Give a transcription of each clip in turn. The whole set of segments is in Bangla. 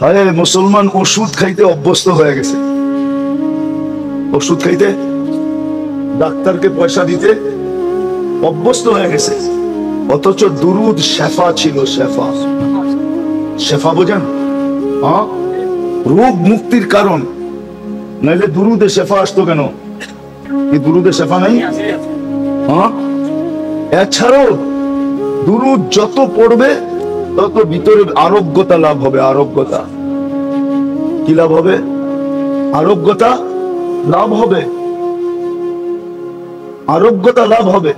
হায় মুসলমান ওষুধ খাইতে অভ্যস্ত হয়ে গেছে, ওষুধ খাইতে ডাক্তারকে পয়সা দিতে অভ্যস্ত হয়ে গেছে, অথচ দুরুদ শেফা ছিল। শেফা, শেফা বোঝেন? হ্যাঁ, রোগ মুক্তির কারণ। নাইলে দুরুদে শেফা আসতো কেন? এই দুরুদে শেফা নাই। হ্যাঁ, এছাড়াও দুরুদ যত পড়বে তত ভিতরে আরোগ্যতা লাভ হবে। আরোগ্যতা কি লাভ হবে? আরোগ্যতা লাভ হবে, আরোগ্যতা লাভ হবে।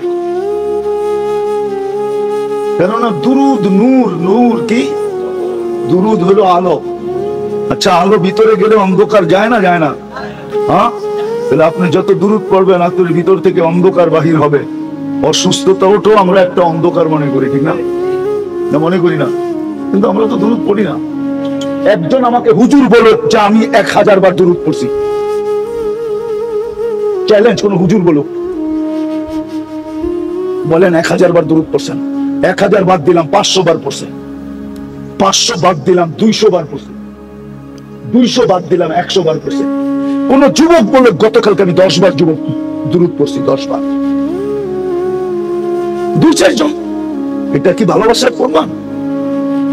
কেননা দুরুদ নূর, নূর কি? দুরুদ হলো আলো। আচ্ছা, আলো ভিতরে গেলে অন্ধকার যায় না? যায় না। হ্যাঁ, তাহলে আপনি যত দুরুদ পড়বেন আপনার ভিতর থেকে অন্ধকার বাহির হবে। অসুস্থতাওটাও আমরা একটা অন্ধকার মনে করি, ঠিক না? না, মনে করি না? কিন্তু আমরা তো দুরুদ পড়ি না। একজন আমাকে হুজুর বলো যে আমি 1000 বার দুরুদ পড়ছি। চ্যালেঞ্জ, কোন হুজুর বলো, বলেন 1000 বার দুরুদ পড়ছেন। 1000 বাদ দিলাম 500 বার পড়ছে, 500 বাদ দিলাম 200 বার পড়ছে, 200 বাদ দিলাম 100 বার পড়ছে। কোন যুবক বলে গতকালকে আমি 10 বার যুবক দুরুদ পড়ছি, 10 বার। 2-4 জন, এটা কি ভালোবাসার প্রমাণ?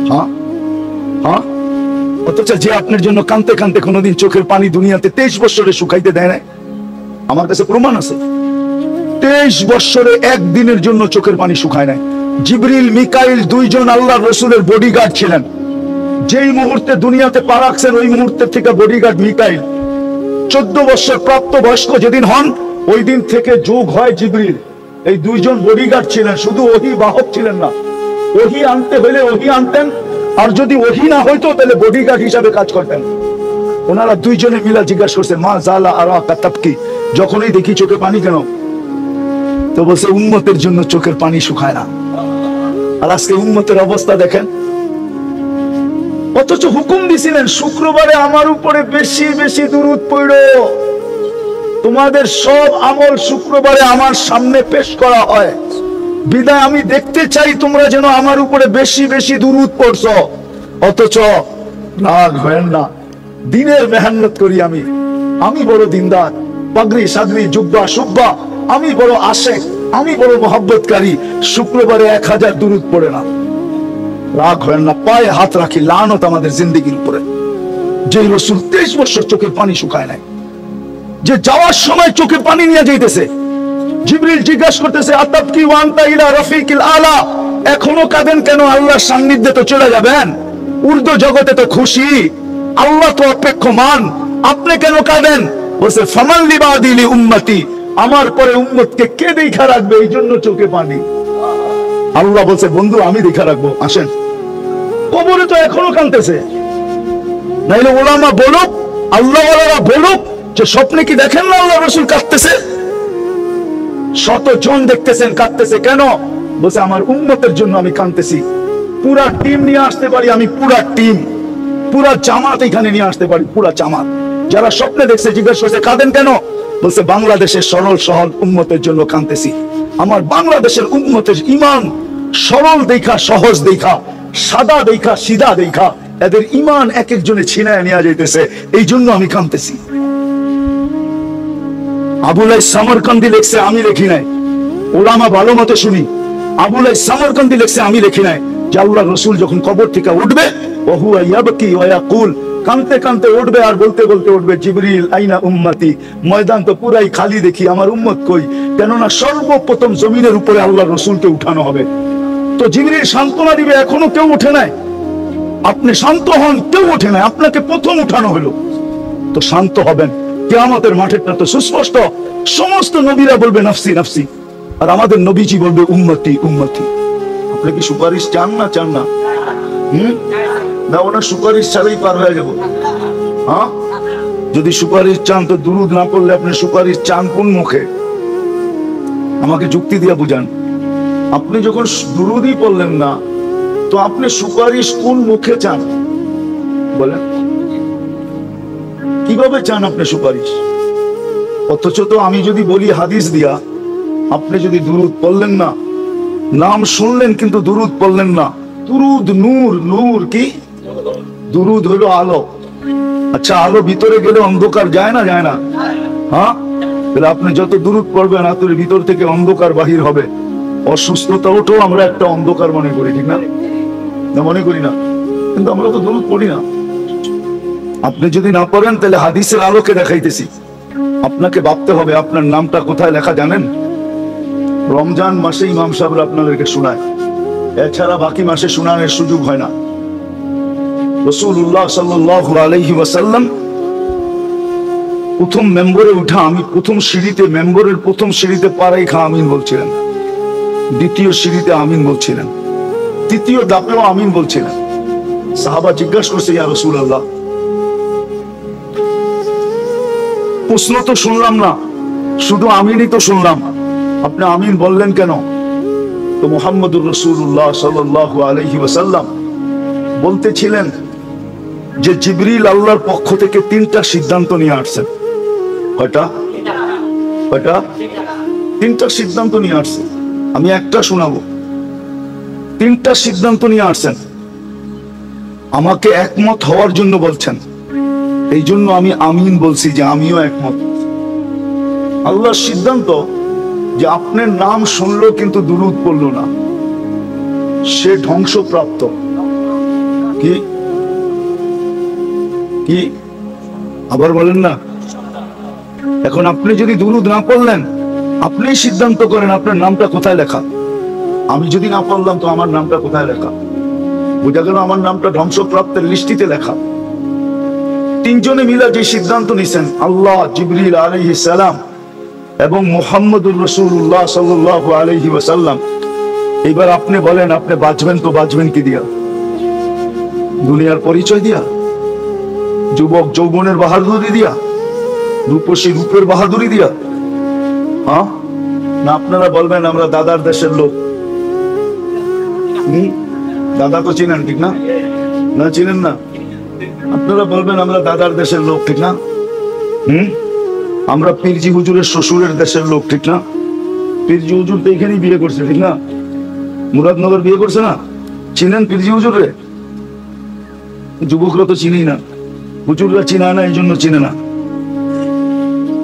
হ্যাঁ, হ্যাঁ। অথচ যে আপনার জন্য কাঁদতে কাঁদতে কোনোদিন চোখের পানি দুনিয়াতে 23 বছরে শুকাইতে দেয় না, আমার কাছে প্রমাণ আছে। 23 বছরে একদিনের জন্য চোখের পানি শুকায় নাই। জিবরিল, মিকাইল 2 জন আল্লাহর রাসূলের বডিগার্ড ছিলেন। যেই মুহূর্তে দুনিয়াতে পা রাখছেন ওই মুহূর্তে থেকে বডিগার্ড মিকাইল। 14 বছর প্রাপ্ত বয়স্ক যেদিন হন ওই দিন থেকে যোগ হয় জিবরিল। এই 2 জন বডিগার্ড ছিলেন, শুধু ওহী বাহক ছিলেন না। ওহী আনতে হলে ওহী আনতেন, আর যদি ওহী না হইতো তাহলে বডিগার্ড হিসাবে কাজ করতেন। ওনারা 2 জনে মিলা জিজ্ঞাসা করছে, মা জালা আরাকা তাবকি, যখনই দেখি চোখে পানি কেন? তো বলছে উম্মতের জন্য চোখের পানি শুকায় না। আর আজকে উম্মতের অবস্থা দেখেন। অথচ হুকুম দিছিলেন শুক্রবারে আমার উপরে বেশি বেশি দুরূদ পড়ো। তোমাদের সব আমল শুক্রবারে আমার সামনে পেশ করা হয়, বিদায় আমি দেখতে চাই তোমরা যেন আমার উপরে বেশি বেশি দুরূদ পড়ছো। অথচ রাগ হয় না, দিনের মেহনত করি আমি বড় দিনদার, পাগড়ি সাগড়ি জুব্বা সুব্বা, আমি বড় আশেক, আমি বড় মোহাব্বতকারী, শুক্রবারে 1000 দুরূদ পড়ে না। রাগ হয় না, পায়ে হাত রাখি, লানত আমাদের জিন্দেগির উপরে। যে রাসূল 23 বছর চোখের পানি শুকায় নাই, যে যাওয়ার সময় চোখের পানি নিয়ে যাইতেছে, জিবরিল জিজ্ঞাসা করতেছে আতাবকি ওয়া আনতা ইলা রাফিকিল আলা, এখনো কাঁদেন কেন? আল্লাহর সান্নিধ্যে তো চলে যাবেন, উর্দু জগতে তো খুশি, আল্লাহ তো অপেক্ষমান, আপনি কেন কাঁদেন? বলছে ফামান লিবাদি লি উম্মতি, আমার পরে উম্মতকে কে দেখা রাখবে, এই জন্য চোখে পানি। আল্লাহ বলছে বন্ধু আমি দেখা রাখবো, আসেন। কবরে তো এখনো কাঁদতেছে। নাইলে ওলামা বলুক, আল্লাহওয়ালারা বলুক যে স্বপ্নে কি দেখেন না আল্লাহ রাসূল কাঁদতেছে? 100 জন দেখতেছেন কাঁদতেছে, কেন? বলছে আমার উম্মতের জন্য আমি কাঁদতেছি। পুরা টিম নিয়ে আসতে পারি আমি, পুরা টিম, পুরা জামাত এখানে নিয়ে আসতে পারি, পুরা জামাত। যারা স্বপ্নে দেখছে জিজ্ঞাসা করছে কাঁদেন কেন? বলছে বাংলাদেশের সরল সহজ উম্মতের জন্য কাঁদতেছি। আমার বাংলাদেশের উম্মতের ঈমান সরল দেখা, সহজ দেখা, সাদা দেখা, সিধা দেখা, এদের ঈমান এক একজনে ছিনায় নিয়ে যাইতেছে, এই জন্য আমি কাঁদতেছি। আবুলাই সামরকান্দি লিখছে, আমি লিখি নাই। ওলামা ভালো মতো শুনি, আবুলাই সামরকান্দি লিখছে, আমি লিখি নাই, যে আল্লাহর রাসূল যখন কবর থেকে উঠবে ওহুয়া ইয়াবকি ওয়া ইয়াকুল, কাঁদতে কাঁদতে উঠবে আর বলতে বলতে উঠবে জিবরিল আইনা উম্মতি, ময়দান তো পুরাই খালি দেখি, আমার উম্মত কই? কেননা সর্বপ্রথম জমিনের উপরে আল্লাহর রাসূলকে উঠানো হবে। তো জিবরিল সান্ত্বনা দিবে, এখনো কেউ উঠে নাই, আপনি শান্ত হন, কেউ উঠে নাই, আপনাকে প্রথম উঠানো হলো। তো শান্ত হবেন, কিয়ামতের মাঠেরটা তো সুস্পষ্ট, সমস্ত নবীরা বলবে নাফসি নাফসি, আর আমাদের নবীজি বলবে উম্মতি উম্মতি। আপনি কি সুপারিশ চান না? চান না? না, ওনার সুপারিশ ছাড়াই পার হয়ে যাব। হ্যাঁ, যদি সুপারিশ চান তো দুরূদ না পড়লে আপনি সুপারিশ চান কোন মুখে? আমাকে যুক্তি দিয়ে বুঝান। আপনি যখন দুরূদই পড়লেন না তো আপনি সুপারিশ কোন মুখে চান বলেন? কিভাবে চান আপনি সুপারিশ? অথচ তো আমি যদি বলি হাদিস দিয়া, আপনি যদি দুরূদ পড়লেন না, নাম শুনলেন কিন্তু দুরূদ পড়লেন না, দুরূদ নূর, নূর কি দুরুদ হলো আলো। আচ্ছা, আলো ভিতরে গেলে অন্ধকার যায় না? যায় না? হ্যাঁ, তাহলে আপনি যত দুরুদ পড়বেন আপনার ভিতর থেকে অন্ধকার বাহির হবে। অসুস্থতা ওঠেও আমরা একটা অন্ধকার মনে করি, ঠিক না? না, মনে করি না? কিন্তু আমরা তো দুরুদ পড়ি না। আপনি যদি না পড়েন তাহলে হাদিসের আলোকে দেখাইতেছি, আপনাকে ভাবতে হবে আপনার নামটা কোথায় লেখা জানেন? রমজান মাসে ইমাম সাহেবরা আপনাদেরকে শোনায়, এছাড়া বাকি মাসে শোনানোর সুযোগ হয় না। রাসূলুল্লাহ সাল্লাল্লাহু আলাইহি ওয়াসাল্লাম প্রথম মেম্বরে উঠা, আমি প্রথম সিঁড়িতে, মেম্বরের প্রথম সিঁড়িতে পা রাইখা আমিন বলছিলেন, দ্বিতীয় সিঁড়িতে আমিন বলছিলেন, তৃতীয় ধাপেও আমিন বলছিলেন। সাহাবা জিজ্ঞাসা করছে, ইয়া রাসূলুল্লাহ, প্রশ্ন তো শুনলাম না, শুধু আমিনই তো শুনলাম, আপনি আমিন বললেন কেন? তো মুহাম্মদুর রাসূলুল্লাহ সাল্লাল্লাহু আলাইহি ওয়াসাল্লাম বলতেছিলেন যে জিবরিল আল্লাহর পক্ষ থেকে 3টা সিদ্ধান্ত নিয়ে আসছেন। কয়টা? কয়টা? 3টা সিদ্ধান্ত নিয়ে আসছেন। আমি একটা শোনাবো। 3টা সিদ্ধান্ত নিয়ে আসছেন, আমাকে একমত হওয়ার জন্য বলছেন, এই জন্য আমি আমিন বলছি যে আমিও একমত। আল্লাহর সিদ্ধান্ত যে আপনার নাম শুনলো কিন্তু দুরূদ পড়লো না, সে ধ্বংসপ্রাপ্ত। কি কি আবার বলেন না? এখন আপনি যদি দুরূদ না পড়লেন, আপনি সিদ্ধান্ত করেন আপনার নামটা কোথায় লেখা। আমি যদি না পড়লাম তো আমার নামটা কোথায় লেখা? বুঝা গেল আমার নামটা ধ্বংসপ্রাপ্তের লিস্টিতে লেখা। 3 জনে মিলে যে সিদ্ধান্ত নিছেন, আল্লাহ, জিবরিল আলাইহিস সালাম এবং মুহাম্মদুর রাসূলুল্লাহ সাল্লাল্লাহু আলাইহি ওয়াসাল্লাম। এবার আপনি বলেন, আপনি বাঁচবেন তো বাঁচবেন কি দিয়া? দুনিয়ার পরিচয় দিয়া? যুবক যৌবনের বাহাদুরি দিয়া? রূপসী রূপের বাহাদুরি দিয়া? হ্যাঁ, না আপনারা বলবেন আমরা দাদার দেশের লোক। দাদা তো চিনেন, ঠিক না? না চিনেন না? আপনারা বলবেন আমরা দাদার দেশের লোক, ঠিক না? আমরা পীরজি হুজুরের শ্বশুরের দেশের লোক, ঠিক না? পীরজি হুজুর তো এখানেই বিয়ে করছে, ঠিক না? মুরাদনগর বিয়ে করছে না? চিনেন পীরজি হুজুরে? যুবকরা তো চিনি না, হুজুররা চিনা না, এই জন্য চিনে না।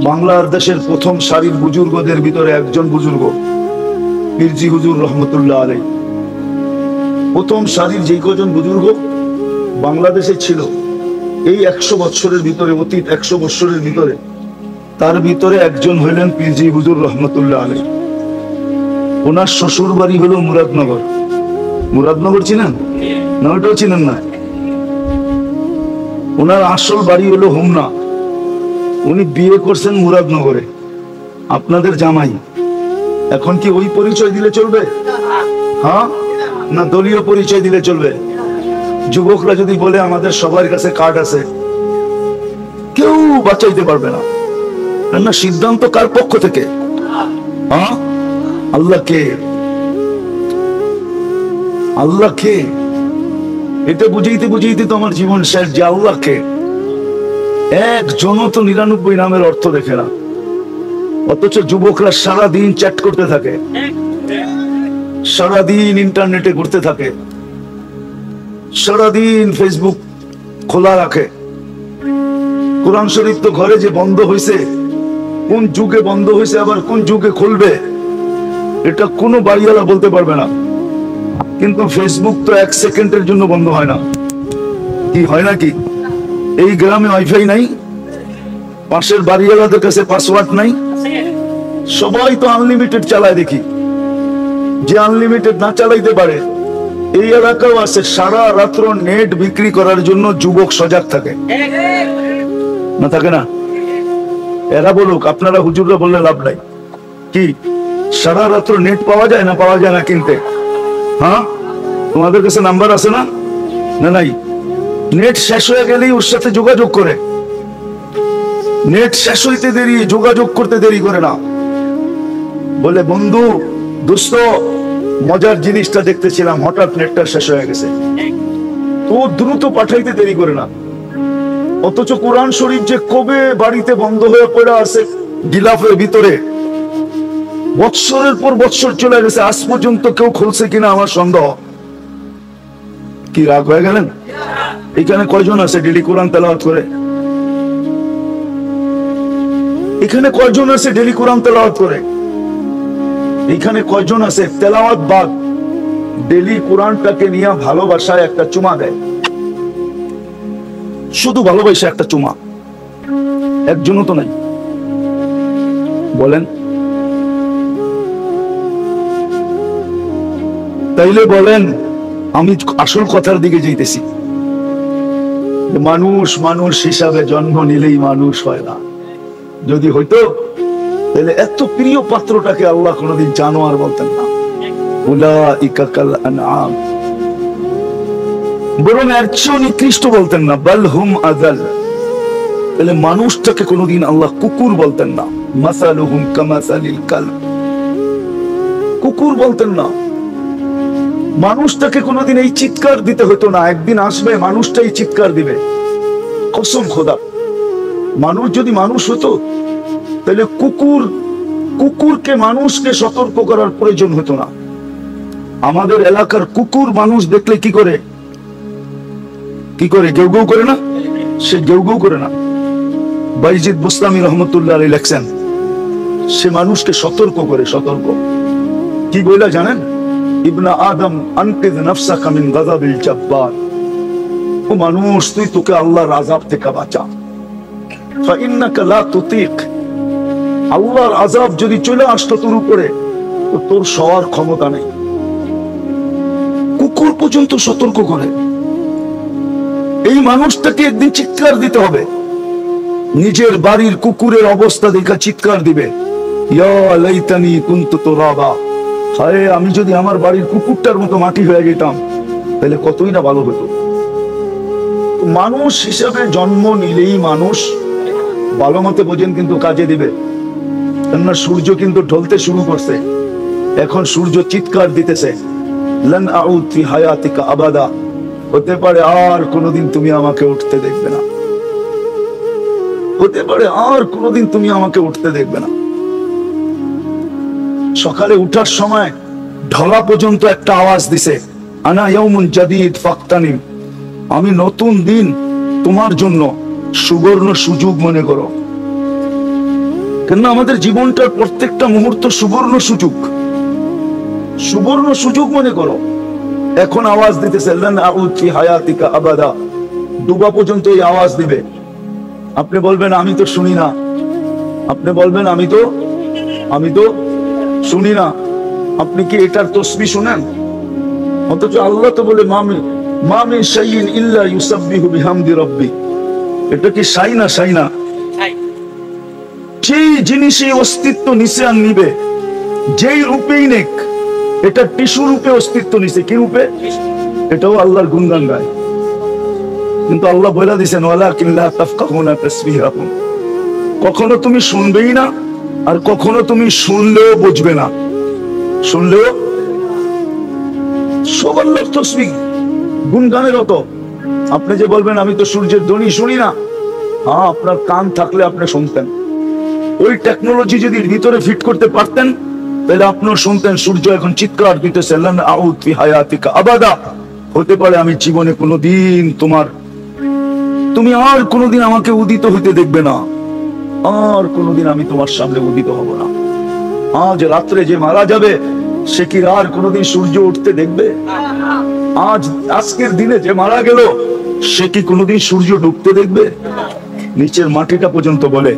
বাংলার দেশের প্রথম সারির বুজুর্গদের ভিতরে একজন বুজুর্গ পীরজি হুজুর রহমতুল্লাহ আলাইহি। প্রথম সারির যে কজন বুজুর্গ বাংলাদেশে ছিল এই 100 বছরের ভিতরে, অতীত 100 বছরের ভিতরে, তার ভিতরে একজন হইলেন পীরজি হুজুর রহমতুল্লাহ আলাইহি। ওনার শ্বশুর বাড়ি হলো মুরাদনগর। মুরাদনগর চিনেন না? ওটাও চিনেন না? ওনার আসল বাড়ি হলো হোমনা। উনি বিয়ে করছেন মুরাদনগরে, আপনাদের জামাই। এখন কি ওই পরিচয় দিলে চলবে? হ্যাঁ, না দলীয় পরিচয় দিলে চলবে? যুবকরা যদি বলে আমাদের সবার কাছে কার্ড আছে, কেউ বাঁচাইতে পারবে না। না, সিদ্ধান্ত কার পক্ষ থেকে? হ্যাঁ, আল্লাহ কে? আল্লাহ কে? এটা বুঝাইতে বুঝাইতে তো আমার জীবন শেষ। যে আল্লাহ কে, একজনও তো 99 নামের অর্থ দেখে না, অথচ যুবকরা সারাদিন চ্যাট করতে থাকে, সারাদিন ইন্টারনেটে ঘুরতে থাকে, সারাদিন ফেসবুক খোলা রাখে। কোরআন শরীফ তো ঘরে যে বন্ধ হয়েছে, কোন যুগে বন্ধ হয়েছে আবার কোন যুগে খুলবে এটা কোনো বাড়িওয়ালা বলতে পারবে না। কিন্তু ফেসবুক তো 1 সেকেন্ডের জন্য বন্ধ হয় না। কি হয় নাকি? এই গ্রামে ওয়াইফাই নাই, পাশের বাড়িওয়ালাদের কাছে পাসওয়ার্ড নাই, সবাই তো আনলিমিটেড চালায়। দেখি যে আনলিমিটেড না চালাইতে পারে, এই এলাকাও আছে, সারা রাত্র নেট বিক্রি করার জন্য যুবক সজাগ থাকে না? থাকে না? এরা বলুক, আপনারা হুজুররা বললে লাভ নাই। কি সারা রাত্র নেট পাওয়া যায় না? পাওয়া যায় না কিনতে? হ্যাঁ, তোমাদের কাছে নাম্বার আছে না? না নাই? নেট শেষ হয়ে গেলেই ওর সাথে যোগাযোগ করে। নেট শেষ হইতে দেরি, যোগাযোগ করতে দেরি করে না। বলে বন্ধু, দোস্ত, মজার জিনিসটা দেখতেছিলাম, হঠাৎ নেটটা শেষ হয়ে গেছে। তো দ্রুত পাঠাইতে দেরি করে না। অথচ কোরআন শরীফ যে কবে বাড়িতে বন্ধ হয়ে পড়ে আছে গিলাফের ভিতরে, বৎসরের পর বৎসর চলে গেছে, আজ পর্যন্ত কেউ খুলছে কিনা আমার সন্দেহ। কি রাগ হয়ে গেলেন? এখানে কয়জন আছে ডেলি কোরআন তেলাওয়াত করে? এখানে কয়জন আছে ডেলি কোরআন তেলাওয়াত করে? এখানে কয়জন আছে তেলাওয়াত বাদ ডেলি কোরআনটাকে নিয়ে ভালোবাসায় একটা চুমা দেয়? শুধু ভালোবাসা একটা চুমা, একজনও তো নাই। বলেন, তাইলে বলেন আমি আসল কথার দিকে যাইতেছি। মানুষ মানুষ হিসাবে জন্ম নিলেই মানুষ হয় না। যদি হইতো তাহলে এত প্রিয় পাত্রটাকে আল্লাহ কোনদিন জানোয়ার বলতেন না। উলাইকা কাল আনআম, বরং এর চেয়ে নিকৃষ্ট বলতেন না, বাল হুম আযাল। তাহলে মানুষটাকে কোনদিন আল্লাহ কুকুর বলতেন না, মাসালুহুম কামাসালিল কালব, কুকুর বলতেন না। মানুষটাকে কোনদিন এই চিৎকার দিতে হতো না, একদিন আসবে মানুষটাই চিৎকার দিবে। কসম খোদা, মানুষ যদি মানুষ হতো তাহলে কুকুরকে মানুষকে সতর্ক করার প্রয়োজন হতো না। আমাদের এলাকার কুকুর মানুষ দেখলে কি করে? গেউ গেউ করে না? সে গেউ গেউ করে না। বাইজিদ বুস্তামি রহমতুল্লাহ আলাইহি লেখছেন, সে মানুষকে সতর্ক করে। সতর্ক কি বলে জানেন? ইবনা আদম আনকিদ নাফসাকা মিন গাযাবিল জাব্বার, ও মানুষ তুই তোকে আল্লাহর আযাব থেকে বাঁচা। ফাইন্নাকা লা তুতিক, আল্লাহর আযাব যদি চলে আসতো তোর উপরে তো তোর সওয়ার ক্ষমতা নেই। কুকুর পর্যন্ত সতর্ক করে। এই মানুষটাকে একদিন চিৎকার দিতে হবে। নিজের বাড়ির কুকুরের অবস্থা দেখা চিৎকার দিবে, ইয়া লাইতানি কুনতু তুরাবা, হায় আমি যদি আমার বাড়ির কুকুরটার মতো মাটি হয়ে যেতাম তাহলে কতই না ভালো হতো। মানুষ হিসেবে জন্ম নিলেই মানুষ ভালো মতে বোঝেন, কিন্তু কাজে দিবে। কেননা সূর্য কিন্তু ঢলতে শুরু করছে। এখন সূর্য চিৎকার দিতেছে, লান আউদ ফি হায়াতিকা আবাদা, হতে পারে আর কোনোদিন তুমি আমাকে উঠতে দেখবে না। হতে পারে আর কোনোদিন তুমি আমাকে উঠতে দেখবে না। সকালে উঠার সময় ঢলা পর্যন্ত একটা আওয়াজ দিছে, আনা ইয়াউমুন জাদীদ ফাক্তানিম, আমি নতুন দিন তোমার জন্য সুবর্ণ সুযোগ মনে করো। কেন আমাদের জীবনটার প্রত্যেকটা মুহূর্ত সুবর্ণ সুযোগ, সুবর্ণ সুযোগ মনে করো। এখন আওয়াজ দিতেছে, লান আউদ ফি হায়াতিকা আবাদা, ডুবা পর্যন্ত এই আওয়াজ দিবে। আপনি বলবেন আমি তো শুনি না, আপনি বলবেন আমি তো শুনি না। আপনি কি এটার তসবিহ শুনেন? অথচ আল্লাহ তো বলে মামি শাইইন ইল্লা ইউসাব্বিহু বিহামদি রাব্বি। এটা কি শাই না? যেই জিনিসে অস্তিত্ব নিচে আর নিবে, যেই রূপেই নেক, এটা টিস্যু রূপে অস্তিত্ব নিছে। কি রূপে? এটাও আল্লাহর গুণগান গায়। কিন্তু আল্লাহ বলে দিয়েছেন, ওয়ালাকিন লা তাফকাহুনা তাসবিহাহুম, কখনো তুমি শুনবেই না আর কখনো তুমি শুনলেও বুঝবে না। শুনলেও সব আল্লাহর তাসবিহ, গুণগানের মতো। আপনি যে বলবেন আমি তো সূর্যের ধ্বনি শুনি না, হ্যাঁ, আপনার কান থাকলে আপনি শুনতেন। ওই টেকনোলজি যদি ভিতরে ফিট করতে পারতেন তাহলে আপনিও শুনতেন সূর্য এখন চিৎকার দিতেছে, লান আউদ ফি হায়াতিকা আবাদা, হতে পারে আমি জীবনে কোনোদিন তুমি আর কোনোদিন আমাকে উদিত হইতে দেখবে না, আর কোনোদিন আমি তোমার সামনে উদিত হব না। আজ রাত্রে যে মারা যাবে সে কি আর কোনোদিন সূর্য উঠতে দেখবে? আজকের দিনে যে মারা গেল সে কি কোনোদিন সূর্য ডুবতে দেখবে? নিচের মাটিটা পর্যন্ত বলে,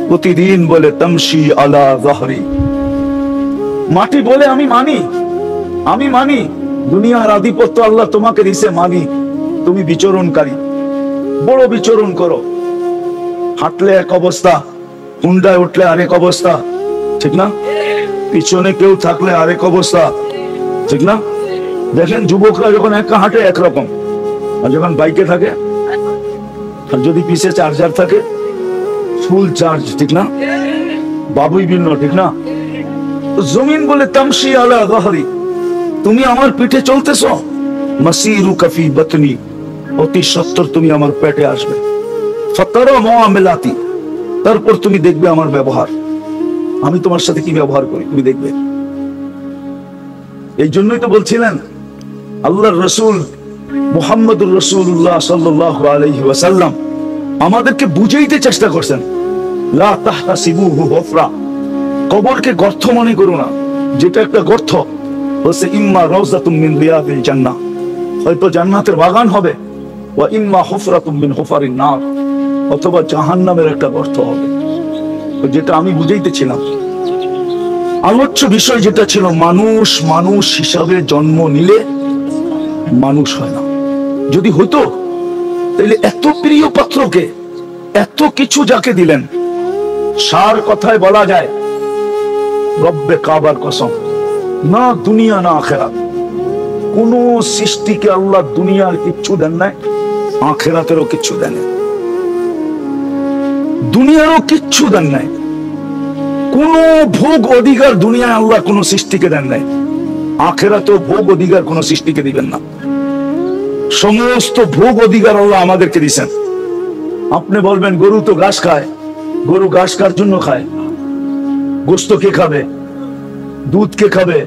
প্রতিদিন বলে তামশি আলা যাহরি, মাটি বলে আমি মানি দুনিয়ার আধিপত্য আল্লাহ তোমাকে দিছে, মানি তুমি বিচরণকারী, বড় বিচরণ করো। হাঁটলে এক অবস্থা, হুন্ডায় উঠলে আরেক অবস্থা, ঠিক না? পিছনে কেউ থাকলে আরেক অবস্থা, ঠিক না? দেখেন যুবকরা যখন একা হাঁটে একরকম, আর যখন বাইকে থাকে, আর যদি পিছে চার্জার থাকে ফুল চার্জ, ঠিক না? বাবুই ভিন্ন, ঠিক না? জমিন বলে তামশি আলা যাহরি, তুমি আমার পিঠে চলতেছ, মাসিরুকা ফি বাতনি, অতি সত্বর তুমি আমার পেটে আসবে। ফাতারা মুআমালাতি, তারপর তুমি দেখবে আমার ব্যবহার, আমি তোমার সাথে কি ব্যবহার করি তুমি দেখবে। এই জন্যই তো বলছিলেন আল্লাহর রাসূল মুহাম্মদুর রাসূলুল্লাহ সাল্লাল্লাহু আলাইহি ওয়াসাল্লাম আমাদেরকে বুঝাইতে চেষ্টা করছেন, লা তাহতাসিবুহু হুফরা, কবরকে গর্ত মনে করো না, যেটা একটা গর্ত বলছে ইম্মা রাউযাতুম মিন রিয়াদিল জান্নাহ, হয়তো জান্নাতের বাগান হবে, ওয়া ইম্মা হুফরাতুম মিন হুফারিন নার, অথবা জাহান্নামের একটা গর্ত হবে। যেটা আমি বুঝাইতেছিলাম, আলোচ্য বিষয় যেটা ছিল, মানুষ মানুষ হিসাবে জন্ম নিলে মানুষ হয় না। যদি হতো তাহলে এত প্রিয় পাত্রকে এত কিছু যাকে দিলেন, সার কথায় বলা যায় রব্বে কাবার কসম, না দুনিয়া না আখেরাত, কোন সৃষ্টিকে আল্লাহ দুনিয়ার কিচ্ছু দেন নাই, আখেরাতেরও কিচ্ছু দেন নাই, দুনিয়ারও কিচ্ছু দেন নাই। কোন ভোগ অধিকার দুনিয়ায় আল্লাহ কোন সৃষ্টিকে দেন নাই, আখেরাতেও ভোগ অধিকার কোন সৃষ্টিকে দিবেন না। সমস্ত ভোগ অধিকার আল্লাহ আমাদেরকে দিয়েছেন। আপনি বলবেন গরু তো ঘাস খায়, গরু ঘাস কার জন্য খায়? গোস্ত কে খাবে? দুধ কে খাবে?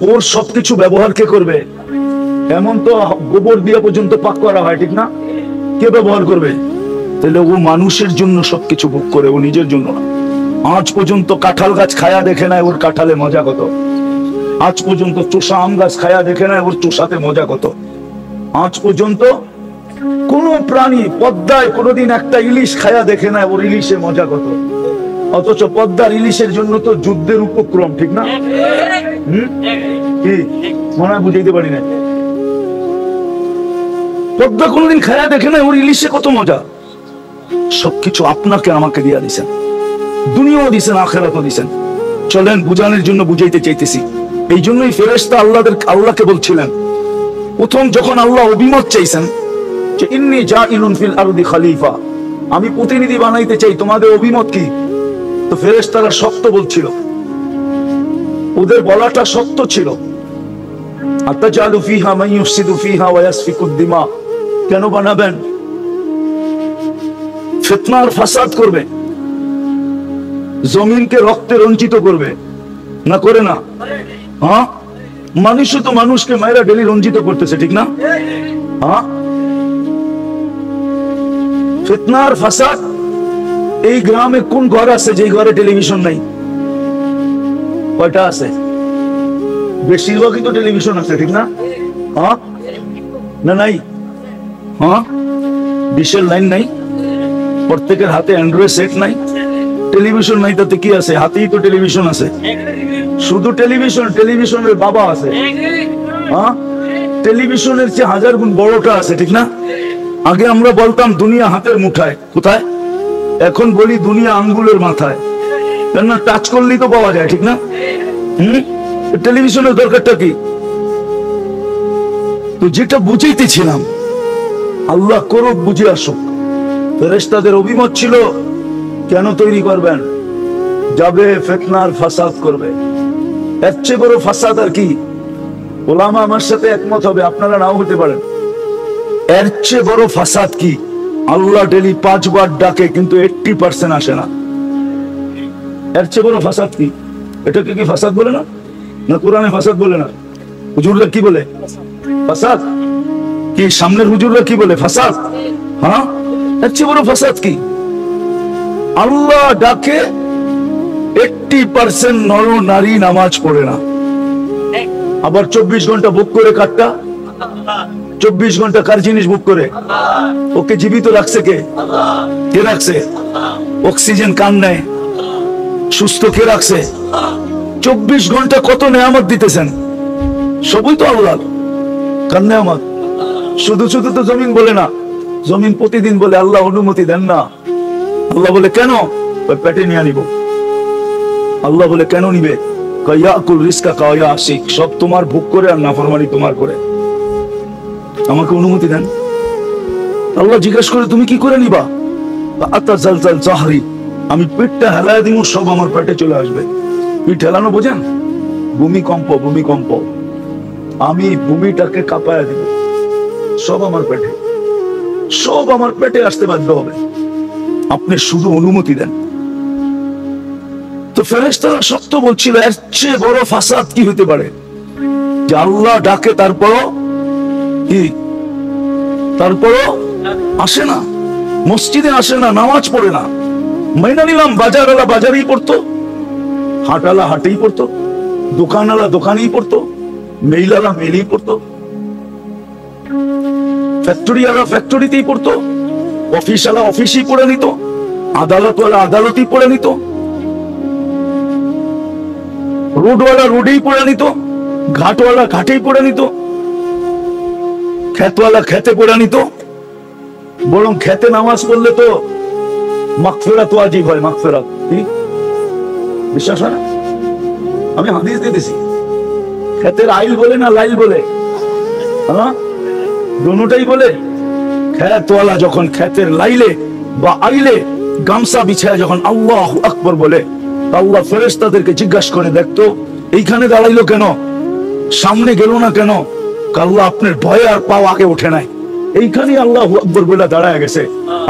ওর সবকিছু ব্যবহার কে করবে? এমন তো গোবর দিয়ে পর্যন্ত পাক করা হয়, ঠিক না? কে ব্যবহার করবে? তাহলে ও মানুষের জন্য সবকিছু ভোগ করে, ও নিজের জন্য না। আজ পর্যন্ত কাঁঠাল গাছ খায়া দেখে নাই ওর কাঁঠালে মজা কত, আজ পর্যন্ত চোষা আম গাছ খায়া দেখে নাই ওর চোষাতে মজা কত, আজ পর্যন্ত কোন প্রাণী পদ্মায় কোনোদিন একটা ইলিশ খায়া দেখে নাই ওর ইলিশে মজা কত। অথচ পদ্মার ইলিশের জন্য তো যুদ্ধের উপক্রম, ঠিক না? কি মনে হয় বুঝাইতে পারি না। পদ্মা কোনোদিন খায়া দেখে নাই ওর ইলিশে কত মজা। সবকিছু আপনাকে আমাকে দিয়া দিছেন, দুনিয়াও দিছেন, আখেরাতও দিছেন। চলেন বুঝানোর জন্য বুঝাইতে চাইতেছি। এই জন্যই ফেরেশতা আল্লাহকে বলছিলেন, প্রথম যখন আল্লাহ অভিমত চাইছেন যে ইন্নী জাইলুন ফিল আরদি খলিফা, আমি প্রতিনিধি বানাইতে চাই, তোমাদের অভিমত কি? তো ফেরেশতারা শক্ত বলছিল, ওদের বলাটা শক্ত ছিল। আতাজালু ফিহা মান ইউফসিদু ফিহা ওয়া ইয়াসফিকুদ দিমা, কেন বানাবেন? ফিতনা আর ফাসাদ করবে, জমিনকে রক্তে রঞ্জিত করবে, না করে না? হ্যাঁ, মানুষও তো মানুষকে মায়েরা ডেলি রঞ্জিত করতেছে, ঠিক না? হ্যাঁ, ফিতনা আর ফাসাদ। এই গ্রামে কোন ঘর আছে যে ঘরে টেলিভিশন নাই? কয়টা আছে? বেশিরভাগই তো টেলিভিশন আছে, ঠিক না? হ্যাঁ না নাই? হ্যাঁ, ডিশের লাইন নাই, প্রত্যেকের হাতে অ্যান্ড্রয়েড সেট নাই, টেলিভিশন নাই, তাতে কি আছে? হাতেই তো টেলিভিশন আছে। শুধু টেলিভিশন, টেলিভিশনের বাবা আছে। হ্যাঁ, টেলিভিশনের চেয়ে 1000 গুণ বড়টা আছে, ঠিক না? আগে আমরা বলতাম দুনিয়া হাতের মুঠায়, কোথায়? এখন বলি দুনিয়া আঙ্গুলের মাথায়, কেননা টাচ করলেই তো পাওয়া যায়, ঠিক না? টেলিভিশনের দরকারটা কি? তো যেটা বুঝাইতেছিলাম, আল্লাহ করুক, বুঝে আসুক। ফেরেশতাদের অভিমত ছিল, কেন তৈরি করবেন? যাবে ফিতনার ফাসাদ করবে। এর চেয়ে বড় ফাসাদ আর কি? ওলামা আমার সাথে একমত হবে, আপনারা নাও হতে পারেন। এর চেয়ে বড় ফাসাদ কি? আল্লাহ ডেলি 5 বার ডাকে কিন্তু 80% আসে না। এর চেয়ে বড় ফাসাদ কি? এটাকে কি ফাসাদ বলে না? না কোরআনে ফাসাদ বলে না? হুজুররা কি বলে? ফাসাদ। কি সামনের হুজুররা কি বলে? ফাসাদ। হ্যাঁ, এর চেয়ে বড় ফাসাদ কি? আল্লাহ ডাকে 80% নর নারী নামাজ পড়ে না, আবার 24 ঘন্টা বুক করে কাটটা, 24 ঘন্টা কার জিনিস বুক করে? ওকে জীবিত রাখছে কে? কে রাখছে? অক্সিজেন কান নেয়, সুস্থ কে রাখছে? 24 ঘন্টা কত নেয়ামত দিতেছেন, সবই তো আল্লাহ কার নেয়ামত। শুধু শুধু তো জমিন বলে না, জমিন প্রতিদিন বলে আল্লাহ অনুমতি দেন না। আল্লাহ বলে কেন? পেটে নিয়ে নিব। আল্লাহ বলে কেন নিবে? ইয়াকুল রিজকা কায়া আশিক, সব তোমার ভোগ করে আর নাফরমানি তোমার করে, আমাকে অনুমতি দেন। আল্লাহ জিজ্ঞেস করে তুমি কি করে নিবা? আতাজালজাল জাহরি, আমি পেটটা হেলায় দিব, সব আমার পেটে চলে আসবে। পিঠ হেলানো বোঝেন? ভূমিকম্প, ভূমিকম্প, আমি ভূমিটাকে কাঁপায়া দিব, সব আমার পেটে, সব আমার পেটে আসতে বাধ্য হবে, আপনি শুধু অনুমতি দেন। তো ফেরেশতারা সত্য বলছিল, এর চেয়ে বড় ফাসাদ কি হতে পারে? যে আল্লাহ ডাকে তারপরও কি, তারপরও আসে না, মসজিদে আসে না, নামাজ পড়ে না। মাইনা নিলাম বাজারওয়ালা বাজারেই পড়তো, হাটওয়ালা হাটেই পড়তো, দোকানওয়ালা দোকানেই পড়তো, মেইলালা মেইলেই পড়তো, ফ্যাক্টরিওয়ালা ফ্যাক্টরিতেই পড়তো, অফিসওয়ালা অফিসেই পড়ে নিত, আদালতওয়ালা আদালতেই পড়ে নিত, রোডওয়ালা রোডেই পড়ে নিত, ঘাটওয়ালা ঘাটেই পড়ে নিত, খেতওয়ালা খেতে পড়ে নিত। বরং খেতে নামাজ পড়লে তো মাগফিরাত ওয়াজিব হয়, মাগফিরাত। বিশ্বাস হয় না? আমি হাদিস দিতেছি, খেতের আইল বলে না লাইল বলে? হ্যাঁ, দুটোটাই বলে। খেতওয়ালা যখন খেতের লাইলে বা আইলে গামছা বিছায় যখন আল্লাহু আকবার বলে, আল্লাহ ফেরেশতাদেরকে জিজ্ঞাসা করে, দেখতো এইখানে দাঁড়াইলো কেন, সামনে গেল না কেন? আল্লাহ আপনার ভয়ে আর পাও আগে ওঠে নাই, এইখানে আল্লাহু আকবার বলে দাঁড়ায় গেছে।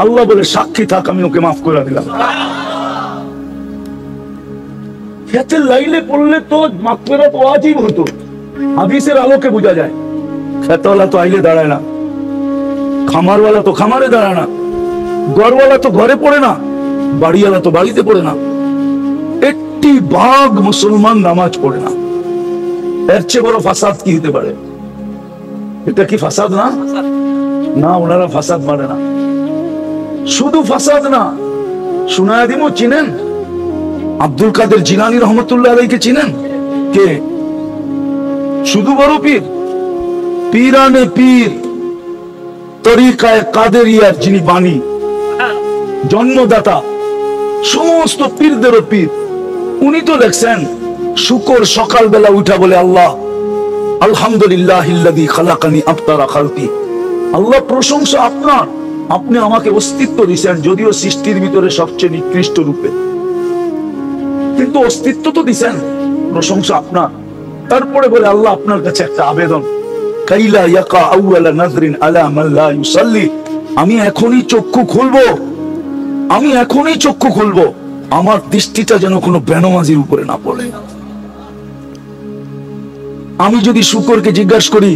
আল্লাহ বলে সাক্ষী থাক, আমি ওকে মাফ করে দিলাম। খেতের লাইলে পড়লে তো মাগফিরাত ওয়াজিব হতো, হাদিসের আলোকে বোঝা যায়। খেতওয়ালা তো আইলে দাঁড়ায় না, খামারওয়ালা তো খামারে দাঁড়ায় না, ঘরওয়ালা তো ঘরে পড়ে না, বাড়িওয়ালা তো বাড়িতে পড়ে না। 80% মুসলমান নামাজ পড়ে না। এর চেয়ে বড় ফাসাদ কি হতে পারে? এটা কি ফাসাদ না? না, ওনারা ফাসাদ মানে না। শুধু ফাসাদ না, শুনায়া দিমো, চিনেন আব্দুল কাদের জিলানী রহমতুল্লাহ আলাইহিকে? চিনেন? কে? শুধু বড় পীর, পীরানে পীর, তরিকায়ে কাদেরিয়ার যিনি বাণী, জন্মদাতা, সমস্ত পীরদেরও পীর। উনি তো লেখছেন শুকর সকালবেলা উঠা বলে, আল্লাহ আলহামদুলিল্লাহিল্লাযী খালাকানি আফতারা খালকি, আল্লাহ প্রশংসা আপনার, আপনি আমাকে অস্তিত্ব দিয়েছেন, যদিও সৃষ্টির ভিতরে সবচেয়ে নিকৃষ্ট রূপে, কিন্তু অস্তিত্ব তো দিয়েছেন, প্রশংসা আপনার। তারপরে বলে, আল্লাহ আপনার কাছে একটা আবেদন, কাইলা ইয়াকা আউয়ালা নাযরিন আলা মান লা ইউসাল্লি, আমি এখনই চক্ষু খুলবো, আমি এখনই চক্ষু খুলবো, আমার দৃষ্টিটা যেন কোনো বেনামাজির উপরে না পড়ে। আমি যদি শুকরকে জিজ্ঞাসা করি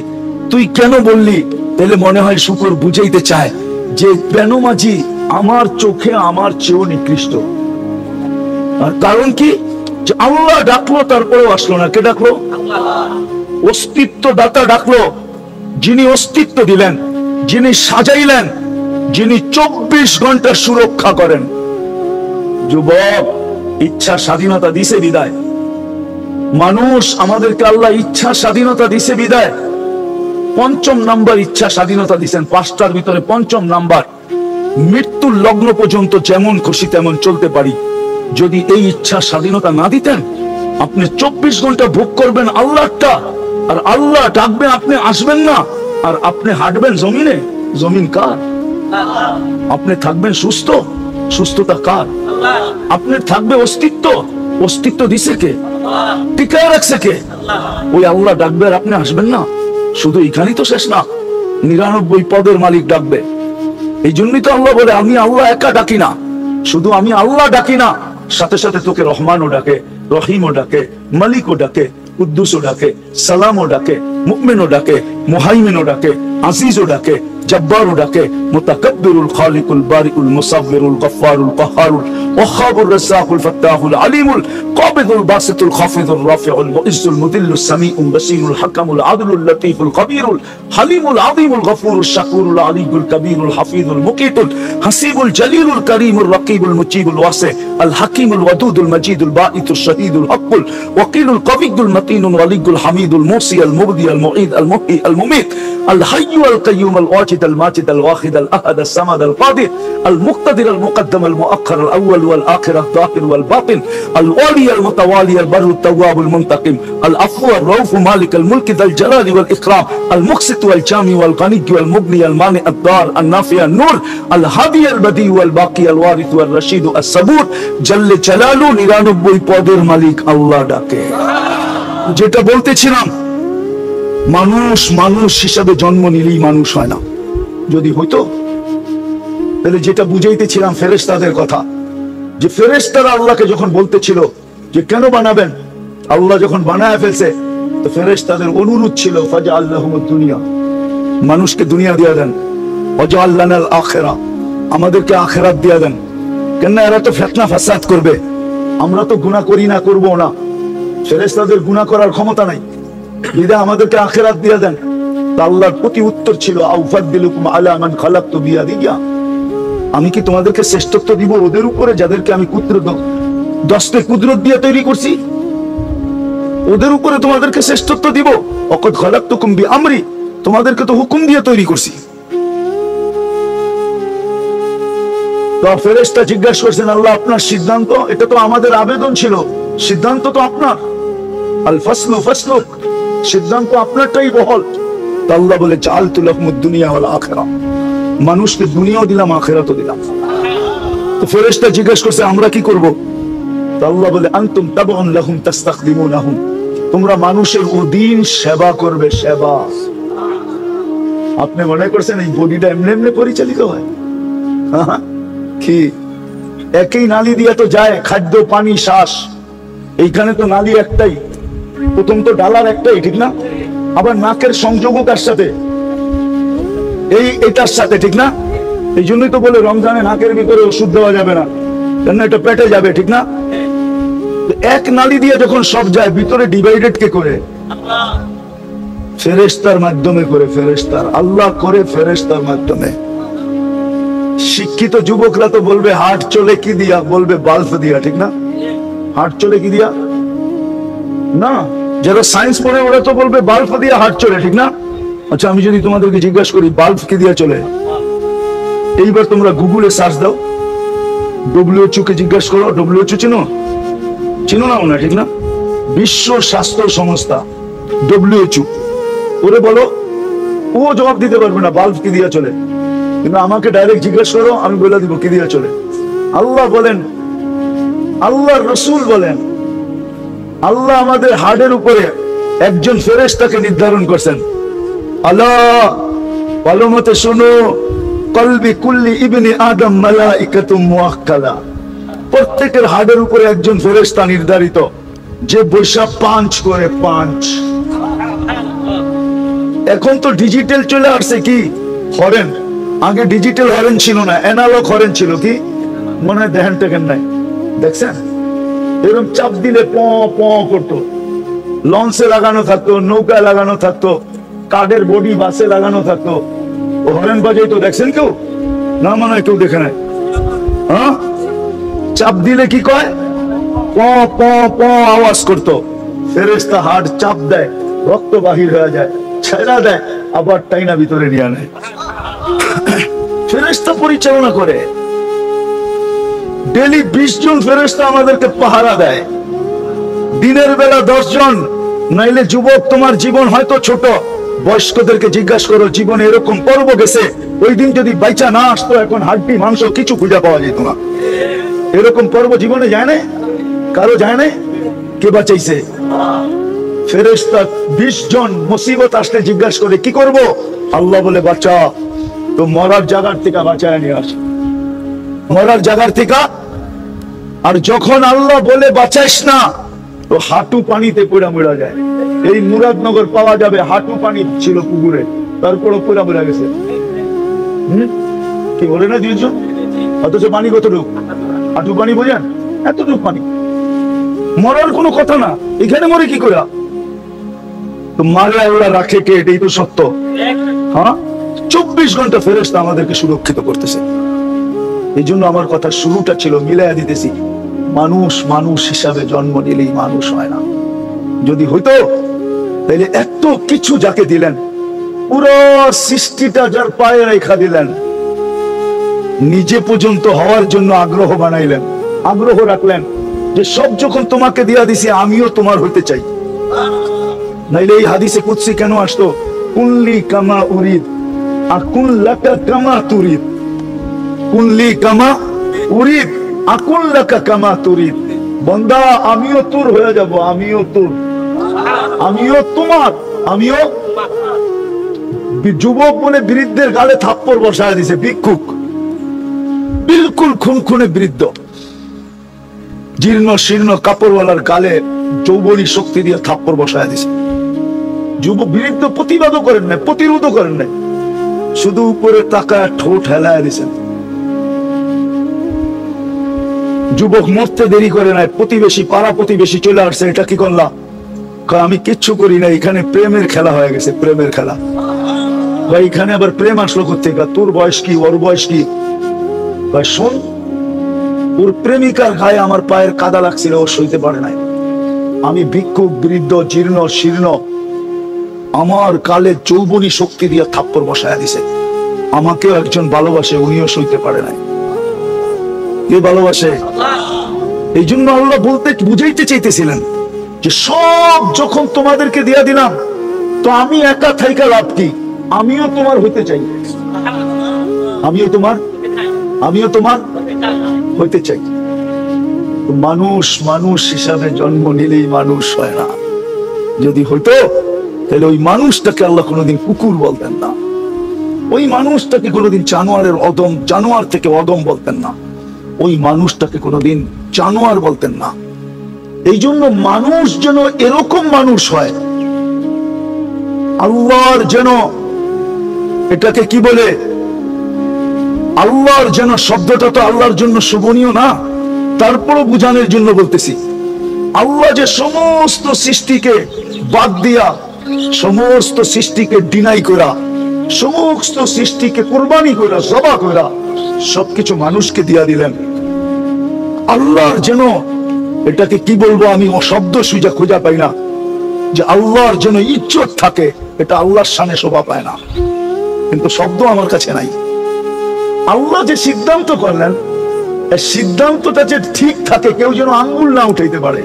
তুই কেন বললি, তাহলে মনে হয় শুকর বুঝাইতে চায় যে বেনামাজি আমার চোখে আমার চেয়েও নিকৃষ্ট। আর কারণ কি? যে আল্লাহ ডাকলো তারপরেও আসলো না। কে ডাকলো? অস্তিত্ব দাতা ডাকলো, যিনি অস্তিত্ব দিলেন, যিনি সাজাইলেন, যিনি 24 ঘন্টা সুরক্ষা করেন। যুবক, ইচ্ছা স্বাধীনতা দিছে বিদায়। মানুষ, আমাদেরকে আল্লাহ ইচ্ছা স্বাধীনতা দিছে বিদায়। 5ম নাম্বার ইচ্ছা স্বাধীনতা দিচ্ছেন, 5টার ভিতরে 5ম নাম্বার, মৃত্যুর লগ্ন পর্যন্ত যেমন খুশি তেমন চলতে পারি। যদি এই ইচ্ছা স্বাধীনতা না দিতেন, আপনি 24 ঘন্টা ভোগ করবেন আল্লাহটা, আর আল্লাহ ডাকবেন, আপনি আসবেন না, আর আপনি হাঁটবেন জমিনে। জমিন কার? আপনি থাকবেন সুস্থ, সুস্থতা কার? আপনি থাকবে অস্তিত্ব, অস্তিত্ব দিছে কে? টিকায় রাখছে কে? ওই আল্লাহ ডাকবে আর আপনি আসবেন না। শুধু এখানেই তো শেষ না, 99 পদের মালিক ডাকবে। এই জন্যই তো আল্লাহ বলে, আমি আল্লাহ একা ডাকি না, শুধু আমি আল্লাহ ডাকি না, সাথে সাথে তোকে রহমানও ডাকে, রহিমও ডাকে, মালিকও ডাকে, কুদ্দুসও ডাকে, সালামও ডাকে, মুমিনও ডাকে, মুহাইমিনও ডাকে, আজিজও ডাকে, জব্বারও ডাকে, মুতাকাব্বিরুল খালিকুল বারিউল মুসাব্বিরুল গফফারুল কাহ্হারুল ওয়াহ্হাবুর রাজ্জাকুল ফাত্তাহুল আলিমুল কাবিদুল বাসিতুল খাফিদুর রাফিউল মুইজ্জুল মুদিল্লুস সামিউল বাসীরুল হাকামুল আদলুল লতীফুল কবীরুল হালিমুল আযীমুল গফুরুশ শাকুরুল আলিয়ুল কবীরুল হাফিজুল মুকিতুল হাসিবুল জলিলুল করিমুর রকিবুল মুজিবুল ওয়াসি আল হাকিমুল ওয়াদুদুল মজিদুল বাঈতুশ শহীদুল হকুল ওয়াকিলুল কবিয়ুল মতিনুল ওয়ালিয়ুল হামিদুল মুসি আল মুবদি আল মুঈদ আল মুহয়ি আল মুমীত আল হাইয়্যু আল কাইয়্যুম আল ওয়াজিদ আল মাজিদ আল ওয়াহিদ আল আহাদ আল সামাদ আল কাদির আল মুক্তাদির আল মুকদ্দম আল মুআখ্খার আল আউয়াল ওয়াল আখির আল যাহির ওয়াল বাতিন আল ওয়ালি আল মুতাওয়ালি আল বাররু التواب المنتقم العفو الرؤوف مالك الملك ذا الجلال والإكرام المقسط والجامع والغني والمغني المانع الضار النافع النور الهادي البديع والباقي الوارث والرشيد الصبور جل جلاله 99 পদের মালিক আল্লাহ ডাকে। যেটা বলতেছিলাম, মানুষ মানুষ হিসাবে জন্ম নিলেই মানুষ হয় না। যদি হইতো তাহলে যেটা বুঝাইতেছিলাম ফেরেশতাদের কথা, যে ফেরেশতারা আল্লাহকে যখন বলতেছিল যে কেন বানাবেন, আল্লাহ যখন বানায় ফেলছে, তো ফেরেশতাদের অনুরোধ ছিল ফাজআল লাহুমুদ দুনিয়া, মানুষকে দুনিয়া দিয়ে দেন, ওয়াজআল লানাল আখিরা, আমাদেরকে আখিরাত দিয়ে দেন। কেন এরা তো ফিতনা ফাসাদ করবে, আমরা তো গুনাহ করি না, করব না, ফেরেশতাদের গুনাহ করার ক্ষমতা নাই, বিধায় আমাদেরকে আখিরাত দিয়ে দেন। আল্লাহর প্রতি উত্তর ছিল আউফাদ্দিলুকুম আলা মান খালাকতু বিয়াদিয়া, আমি কি তোমাদেরকে শ্রেষ্ঠত্ব দিব ওদের উপরে যাদেরকে আমি কুদরত, দশটা কুদরত দিয়ে তৈরি করছি, ওদের উপরে তোমাদেরকে শ্রেষ্ঠত্ব দিব? ওয়াকাদ খালাকতুকুম বিআমরি, তোমাদেরকে তো হুকুম দিয়ে তৈরি করছি। তো ফেরেশতা জিজ্ঞাসা করছেন আল্লাহ আপনার সিদ্ধান্ত, এটা তো আমাদের আবেদন ছিল, সিদ্ধান্ত তো আপনার, আল ফাসলু ফাসলুক, সিদ্ধান্ত আপনারটাই বহল। আল্লাহ বলে জাআলতু লাকুমুদ দুনিয়া ওয়াল আখিরা, মানুষকে দুনিয়াও দিলাম আখিরাতও দিলাম। তো ফেরেশতা জিজ্ঞাসা করছে আমরা কি করব? আল্লাহ বলে আনতুম তাবউন লাহুম তাস্তাখদিমুনাহুম, তোমরা মানুষের অধীন সেবা করবে, সেবা। আপনি মনে করছেন এই বডিটা এমনি এমনি পরিচালিত হয়? কি একই নালী দিয়ে তো যায় খাদ্য, পানি, শ্বাস, এইখানে তো নালী একটাই, প্রথম তো ডালার একটাই, ঠিক না? আবার নাকের সংযোগও কার সাথে? এটার সাথে, ঠিক না? এই জন্যই তো বলে রমজানে নাকের ভিতরে ওষুধ দেওয়া যাবে না, কেন এটা পেটে যাবে, ঠিক না? এক নালী দিয়ে যখন সব যায়, ভিতরে ডিভাইডেড কে করে? ফেরেশতার মাধ্যমে করে, ফেরেশতার, আল্লাহ করে ফেরেশতার মাধ্যমে। শিক্ষিত যুবকরা তো বলবে হার্ট চলে কি দিয়া, বলবে বাল্ব দিয়া, ঠিক না? হার্ট চলে কি দিয়া না, যারা সায়েন্স পড়ে ওরা তো বলবে বাল্ব দিয়া হার্ট চলে, ঠিক না? আচ্ছা আমি যদি তোমাদেরকে জিজ্ঞাসা করি বাল্ব কি দিয়া চলে, এইবার তোমরা গুগলে সার্চ দাও, WHO কে জিজ্ঞাসা করো, WHO চিনো? চিনো না মনে, ঠিক না? বিশ্ব স্বাস্থ্য সংস্থা WHO, ওরে বলো, ও জবাব দিতে পারবে না বাল্ব কি দিয়া চলে, কিন্তু আমাকে ডাইরেক্ট জিজ্ঞাসা করো, আমি বলে দিব কি দিয়া চলে। আল্লাহ বলেন, আল্লাহর রাসূল বলেন, আল্লাহ আমাদের হার্টের উপরে একজন ফেরেশতাকে নির্ধারণ করছেন। আল্লাহ ভালো মতে শোনো, কলবি কুল্লি ইবনি আদম মালাইকাতুম মুআক্কালা, প্রত্যেকের হার্টের উপরে একজন ফেরেশতা নির্ধারিত, যে বৈশা পাঞ্চ করে, পাঞ্চ। এখন তো ডিজিটাল চলে আসছে, কি হরেন, আগে ডিজিটাল হরেন ছিল না, অ্যানালগ হরেন ছিল, কি মনে হয় দেখেন টেকেন নাই, দেখছেন? এরকম চাপ দিলে প প করতো, লঞ্চে লাগানো থাকতো, নৌকায় লাগানো থাকতো, কাঠের বডি বাসে লাগানো থাকতো, হরেন বাজাই তো দেখছেন কেউ? না মনে হয় কেউ দেখে নাই। হ্যাঁ, চাপ দিলে কি কয়? প প প আওয়াজ করতো। ফেরেশতা হার্ট চাপ দেয়, রক্ত বাহির হয়ে যায়, ছেড়া দেয়, আবার টাইনা ভিতরে নিয়ে নেয়। ফেরেশতা পরিচালনা করে। ডেলি 20 জন ফেরেশতা আমাদেরকে পাহারা দেয়, দিনের বেলা 10 জন। নাইলে যুবক তোমার জীবন হয়তো ছোট, বয়স্কদেরকে জিজ্ঞাসা করো জীবনে এরকম পর্ব গেছে, ওই দিন যদি বাইচা না আসতো এখন হাড্ডি মাংস কিছু খুঁজে পাওয়া যেত না। এরকম পর্ব জীবনে যায় না, কারো যায় না, কে বাঁচাইছে? ফেরেশতা 20 জন মুসিবত আসলে জিজ্ঞাসা করে কি করব? আল্লাহ বলে বাঁচা, তো মরার জায়গার থেকে বাঁচায় নিয়ে আসে, মরার জায়গার থেকে। আর যখন আল্লাহ বলে বাঁচাইস না, তো হাঁটু পানিতে পড়ে মরা যায়। এই মুরাদনগর পাওয়া যাবে, হাঁটু পানি ছিল পুকুরে, তারপরও পড়ে মরা গেছে। কি বলে না 2 জন, অথচ পানি কতটুকু? হাঁটু পানি, বোঝেন? এতটুকু পানি, মরার কোনো কথা না, এখানে মরে কি করে? তো মারা ওরা রাখে কে? এটাই তো সত্য। হ্যাঁ, 24 ঘন্টা ফেরেশতা আমাদেরকে সুরক্ষিত করতেছে। এই জন্য আমার কথা শুরুটা ছিল মিলাইয়া দিতেছি, মানুষ মানুষ হিসাবে জন্ম নিলেই মানুষ হয় না। যদি হইতো তাহলে এত কিছু যাকে দিলেন, পুরো সৃষ্টিটা যার পায়ে রেখা দিলেন, নিজে পর্যন্ত হওয়ার জন্য আগ্রহ বানাইলেন, আগ্রহ রাখলেন যে সব যখন তোমাকে দিয়া দিছি আমিও তোমার হইতে চাই। নাইলে এই হাদিসে কুদসি কেন আসতো? কুল্লি কামা উরিদ আকুল লাকা কামা তুরিদ, কুল্লি কামা উরিদ আকুল লাকা কামা তুরিদ। বান্দা আমিও তোর হয়ে যাব, আমিও তোর, আমিও তোমার, আমিও। যুবক বলে বৃদ্ধের গালে থাপ্পড় বসায় দিছে, ভিক্ষুক, বিলকুল খুনখুনে বৃদ্ধ, জীর্ণ শীর্ণ কাপড়ওয়ালার গালে যৌবনী শক্তি দিয়ে থাপ্পড় বসায় দিছে। যুব বিরুদ্ধ প্রতিবাদও করেন নাই, প্রতিরোধও করেন নাই, শুধু উপরে টাকা ঠোঁট হেলায় দিয়েছেন। যুবক মরতে দেরি করে নাই, প্রতিবেশী পাড়া প্রতিবেশী চলে আসছে, এটা কি করলাম? আমি কিচ্ছু করি না, এখানে প্রেমের খেলা হয়ে গেছে, প্রেমের খেলা। ভাই এখানে আবার প্রেম আসলো কোথেকে? তোর বয়স কি, ওর বয়স কি? ভাই শোন, ওর প্রেমিকার গায়ে আমার পায়ের কাদা লাগছিল, ও সইতে পারে নাই। আমি ভিক্ষুক, বৃদ্ধ, জীর্ণ শীর্ণ, আমার কালে যৌবনী শক্তি দিয়ে থাপ্পড় বসায় দিছে। আমাকেও একজন ভালোবাসে, উনিও সইতে পারে নাই। কে ভালোবাসে? এই জন্য আল্লাহ বলতে বুঝাইতে চাইতেছিলেন যে সব যখন তোমাদেরকে দিয়া দিলাম, তো আমি একা থাইকা লাভ কি? আমিও তোমার হইতে চাই, আমিও তোমার হইতে চাই। মানুষ মানুষ হিসাবে জন্ম নিলেই মানুষ হয় না। যদি হইতো তাহলে ওই মানুষটাকে আল্লাহ কোনোদিন কুকুর বলতেন না, ওই মানুষটাকে কোনোদিন জানোয়ার থেকে অদম বলতেন না, ওই মানুষটাকে কোনোদিন জানোয়ার বলতেন না। এই জন্য মানুষ যেন এরকম মানুষ হয়, আল্লাহর যেন, এটাকে কি বলে, আল্লাহর যেন শব্দটা তো আল্লাহর জন্য শোভনীয় না, তারপরও বুঝানোর জন্য বলতেছি। আল্লাহ যে সমস্ত সৃষ্টিকে বাদ দিয়া, সমস্ত সৃষ্টিকে ডিনাই করা, সমস্ত সৃষ্টিকে কুরবানি করা, জবা করা, সবকিছু মানুষকে দিয়া দিলেন। আল্লাহর যেন, এটাকে কি বলবো আমি, শব্দ খুঁজা পাই না, যে আল্লাহর যেন ইজ্জত থাকে, এটা আল্লাহর শানে শোভা পায় না, কিন্তু শব্দ আমার কাছে নাই। আল্লাহ যে সিদ্ধান্ত করলেন, এই সিদ্ধান্তটা যে ঠিক থাকে, কেউ যেন আঙ্গুল না উঠাইতে পারে,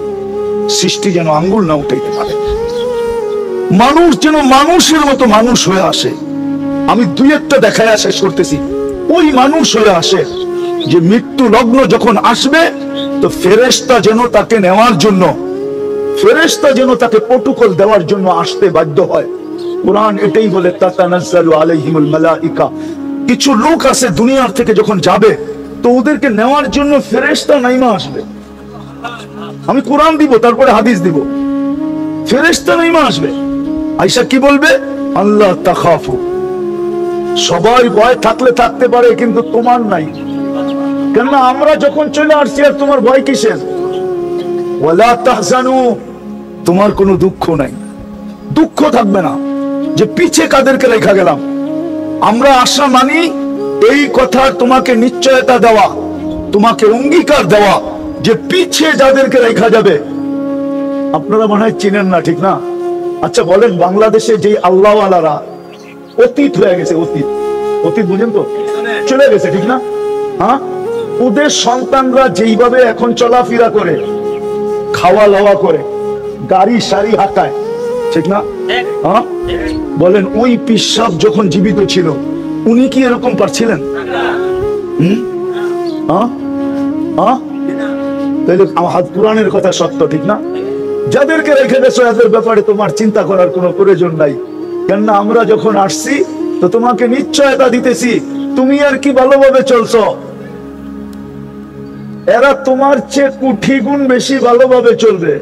সৃষ্টি যেন আঙ্গুল না উঠাইতে পারে, মানুষ যেন মানুষের মতো মানুষ হয়ে আসে। আমি দুই একটা দেখায় শেষ করতেছি। ওই মানুষ হয়ে আসে যে মৃত্যু লগ্ন যখন আসবে, তো ফেরেশতা যেন তাকে নেওয়ার জন্য, ফেরেশতা যেন তাকে প্রটোকল দেওয়ার জন্য আসতে বাধ্য হয়। কুরআন এটাই বলে, তাতানাজ্জালু আলাইহিমুল মালাইকা। কিছু লোক আছে দুনিয়ার থেকে যখন যাবে, তো ওদেরকে নেওয়ার জন্য ফেরেশতা নাইমা আসবে। আমি কোরআন দিব, তারপরে হাদিস দিব। ফেরেশতা নাইমা আসবে, আয়েশা কি বলবে? আল্লাহ তাখাফু। সবাই ভয় থাকলে থাকতে পারে, কিন্তু তোমার নাই। কেননা আমরা যখন চলে আসছি, আর তোমার ভয় কিসের? ওয়ালা তাহজানু, তোমার কোনো দুঃখ নাই, দুঃখ থাকবে না যে পিছে কাদেরকে রেখা গেলাম। আমরা আশা মানি এই কথা, তোমাকে নিশ্চয়তা দেওয়া, তোমাকে অঙ্গীকার দেওয়া যে পিছে যাদেরকে রেখা যাবে, আপনারা মনে হয় চিনেন না, ঠিক না? আচ্ছা বলেন, বাংলাদেশে যে আল্লাহওয়ালারা অতীত হয়ে গেছে, অতীত বুঝেন তো, চলে গেছে, ঠিক না? হ্যাঁ, ওদের সন্তানরা যেইভাবে এখন চলাফেরা করে, খাওয়া দাওয়া করে, গাড়ি সারি হাঁটায়, ঠিক না? হ্যাঁ, বলেন ওই পীর সাহেব যখন জীবিত ছিল, উনি কি এরকম পারছিলেন? তাহলে আমার কোরআনের কথা সত্য, ঠিক না? যাদেরকে রেখে গেছো এদের ব্যাপারে তোমার চিন্তা করার কোনো প্রয়োজন নাই। কেননা আমরা যখন আসছি, তো তোমাকে নিশ্চয়তা দিতেছি, তুমি আর কি ভালোভাবে চলছো, এরা তোমার চেয়ে কোটি গুণ বেশি ভালোভাবে চলবে।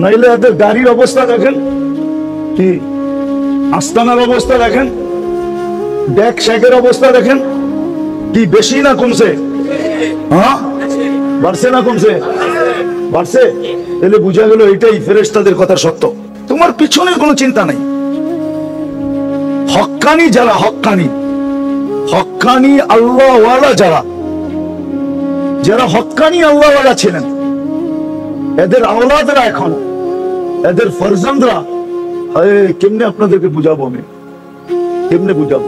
নাইলে এদের গাড়ির অবস্থা দেখেন, কি আস্তানার অবস্থা দেখেন, ব্যাগ শ্যাগের অবস্থা দেখেন, কি বেশি না কমছে? হ্যাঁ, বাড়ছে না কমছে? বাড়ছে। তাহলে বুঝা গেল এটাই ফেরেশতাদের কথা সত্য, তোমার পিছনে কোনো চিন্তা নাই। হক্কানি যারা, হক্কানি আল্লাহওয়ালা যারা হক্কানি আল্লাহওয়ালা ছিলেন, এদের আওলাদরা, এখন এদের ফরজন্দরা, কেমনে আপনাদেরকে বুঝাবো, আমি কেমনে বুঝাবো?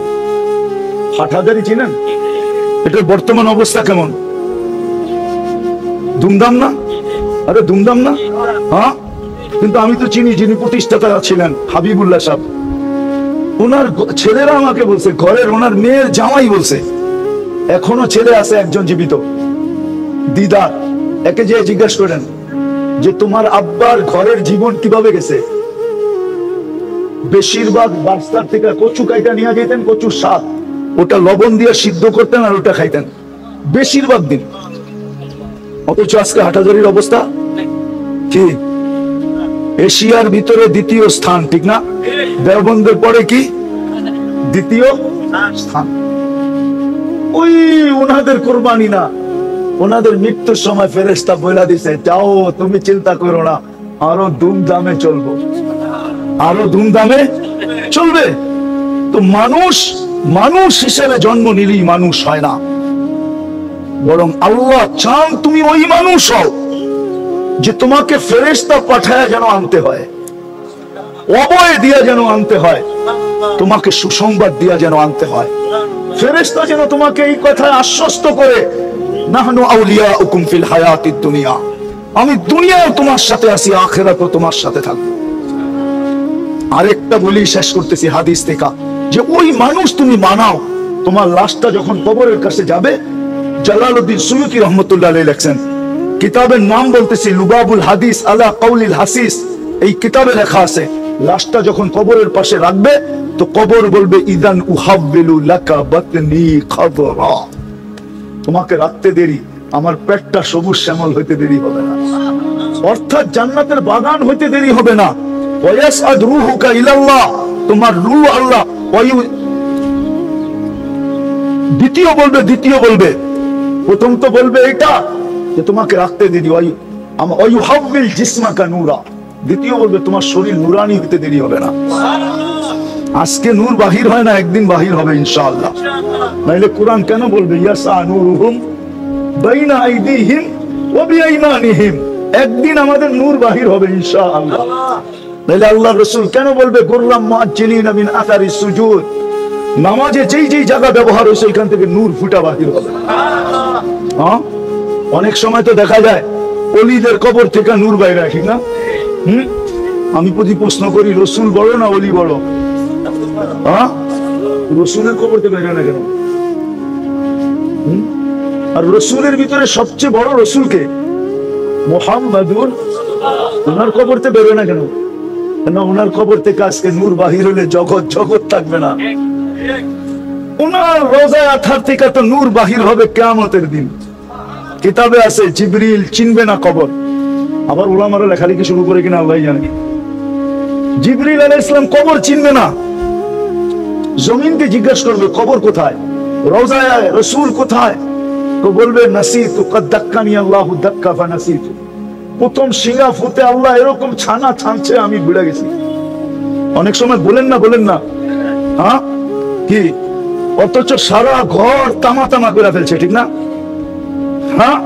হাটহাজারি চিনেন? এটার বর্তমান অবস্থা কেমন? দুমদাম না? আরে দুমদাম না? হ্যাঁ, কিন্তু আমি তো চিনি যিনি প্রতিষ্ঠাতা ছিলেন, হাবিবুল্লাহ সাহেব। ওনার ছেলেরা আমাকে বলছে, ঘরের ওনার মেয়ের জামাই বলছে, এখনো ছেলে আছে একজন জীবিত, দিদা, একে যে জিজ্ঞেস করেন যে তোমার আব্বার ঘরের জীবন কিভাবে গেছে? বেশিরভাগ বাস্তার থেকে কচু কাইটা নিয়ে যেতেন, কচুর শাক, ওটা লবণ দিয়ে সিদ্ধ করতেন আর ওটা খাইতেন বেশিরভাগ দিন। অথচ আজকে হাটহাজারির অবস্থা কি? এশিয়ার ভিতরে দ্বিতীয় স্থান, ঠিক না? দেওবন্দের পরে কি দ্বিতীয় স্থান? ওই ওনাদের কোরবানি না, ওনাদের মৃত্যুর সময় ফেরেশতা বলে দিছে, যাও তুমি চিন্তা করো না, আরো ধুমধামে চলবো, আরো ধুমধামে চলবে। তো মানুষ হিসেবে জন্ম নিলেই মানুষ হয় না, বরং আল্লাহ চান তুমি ওই মানুষ হও যে তোমাকে ফেরেশতা পাঠায় যেন আনতে হয়, অভয় দিয়া যেন আনতে হয়, তোমাকে সুসংবাদ দিয়া যেন আনতে হয়। ফেরেশতা যেন তোমাকে এই কথায় আশ্বস্ত করে, নাহনু আউলিয়াউকুম ফিল হায়াতিদ দুনিয়া, আমি দুনিয়াও তোমার সাথে আছি, আখিরাতেও তোমার সাথে থাকবো। আরেকটা বলি, শেষ করতেছি হাদিস থেকে, যে ওই মানুষ তুমি মানাও, তোমার লাশটা যখন কবরের কাছে যাবে, জালালউদ্দিন সুয়ুতী রহমতুল্লাহ আলাইহি লেখেন, কিতাবের নাম বলতেছি লুবাবুল হাদিস আলা কাউলিল হাসিস, এই কিতাবে লেখা আছে, লাশটা যখন কবরের পাশে রাখবে তো কবর বলবে, ইদান উহাব্বিলু লাকা বাতনি খাদরা, তোমাকে রাখতে দেরি, আমার পেটটা সবুজ শ্যামল হইতে দেরি হবে না, অর্থাৎ জান্নাতের বাগান হইতে দেরি হবে না। ওয়ায়াসআদ রূহুকা ইলাল্লাহ, তোমার রূহ আল্লাহ। দ্বিতীয় বলবে, প্রথম তো বলবে এটা যে তোমাকে রাখতে দেরি, ওয়ায়ুহাব্বিল জিসমাকা নূরা, দ্বিতীয় বলবে তোমার শরীর নূরানি হইতে দেরি হবে না। আজকে নূর বাহির হয় না, একদিন বাহির হবে ইনশাআল্লাহ। নাইলে কোরআন কেন বলবে ইয়াসা নূরুহুম বাইনা আইদিহিম ওয়া বিআইমানিহিম, একদিন আমাদের নূর বাহির হবে ইনশাআল্লাহ। নাইলে আল্লাহর রাসূল কেন বলবে গুররাম মুআজ্জিলিনা মিন আথারিস সুজুদ, নামাজে যেই জায়গা ব্যবহার হয়েছে এখান থেকে নূর ফুটা বাহির হবে। হ্যাঁ, অনেক সময় তো দেখা যায় ওলিদের কবর থেকে নূর বাইরে, ঠিক না? আমি প্রতি প্রশ্ন করি, রসুল বড় না ওলি বড়? হ্যাঁ, রসুলের কবর থেকে বেরোয় না কেন? আর রসুলের ভিতরে সবচেয়ে বড় রসুলকে মুহাম্মাদুর, ওনার কবর থেকে বেরোয় না কেন? কেন ওনার কবর থেকে আজকে নূর বাহির হলে জগৎ থাকবে না। ওনার রোজায় আথার থেকে তো নূর বাহির হবে কিয়ামতের দিন। কিতাবে আছে জিবরিল চিনবে না কবর, আবার উলামারা লেখালেখি শুরু করে কিনা আল্লাহ জানে। জিবরিল আলাইহিস সালাম কবর চিনবে না, জমিনকে জিজ্ঞাসা করবে কবর কোথায়, রওজায় রাসূল কোথায়, তো বলবে নাসিতু কাদ দাক্কানি আল্লাহু দাক্কা ফানাসিতু, প্রথম শিঙা ফুতে আল্লাহ এরকম ছানা ছানছে আমি ভুলে গেছি। অনেক সময় বলেন না, হ্যাঁ কি, অথচ সারা ঘর তামা করে ফেলছে, ঠিক না? হ্যাঁ,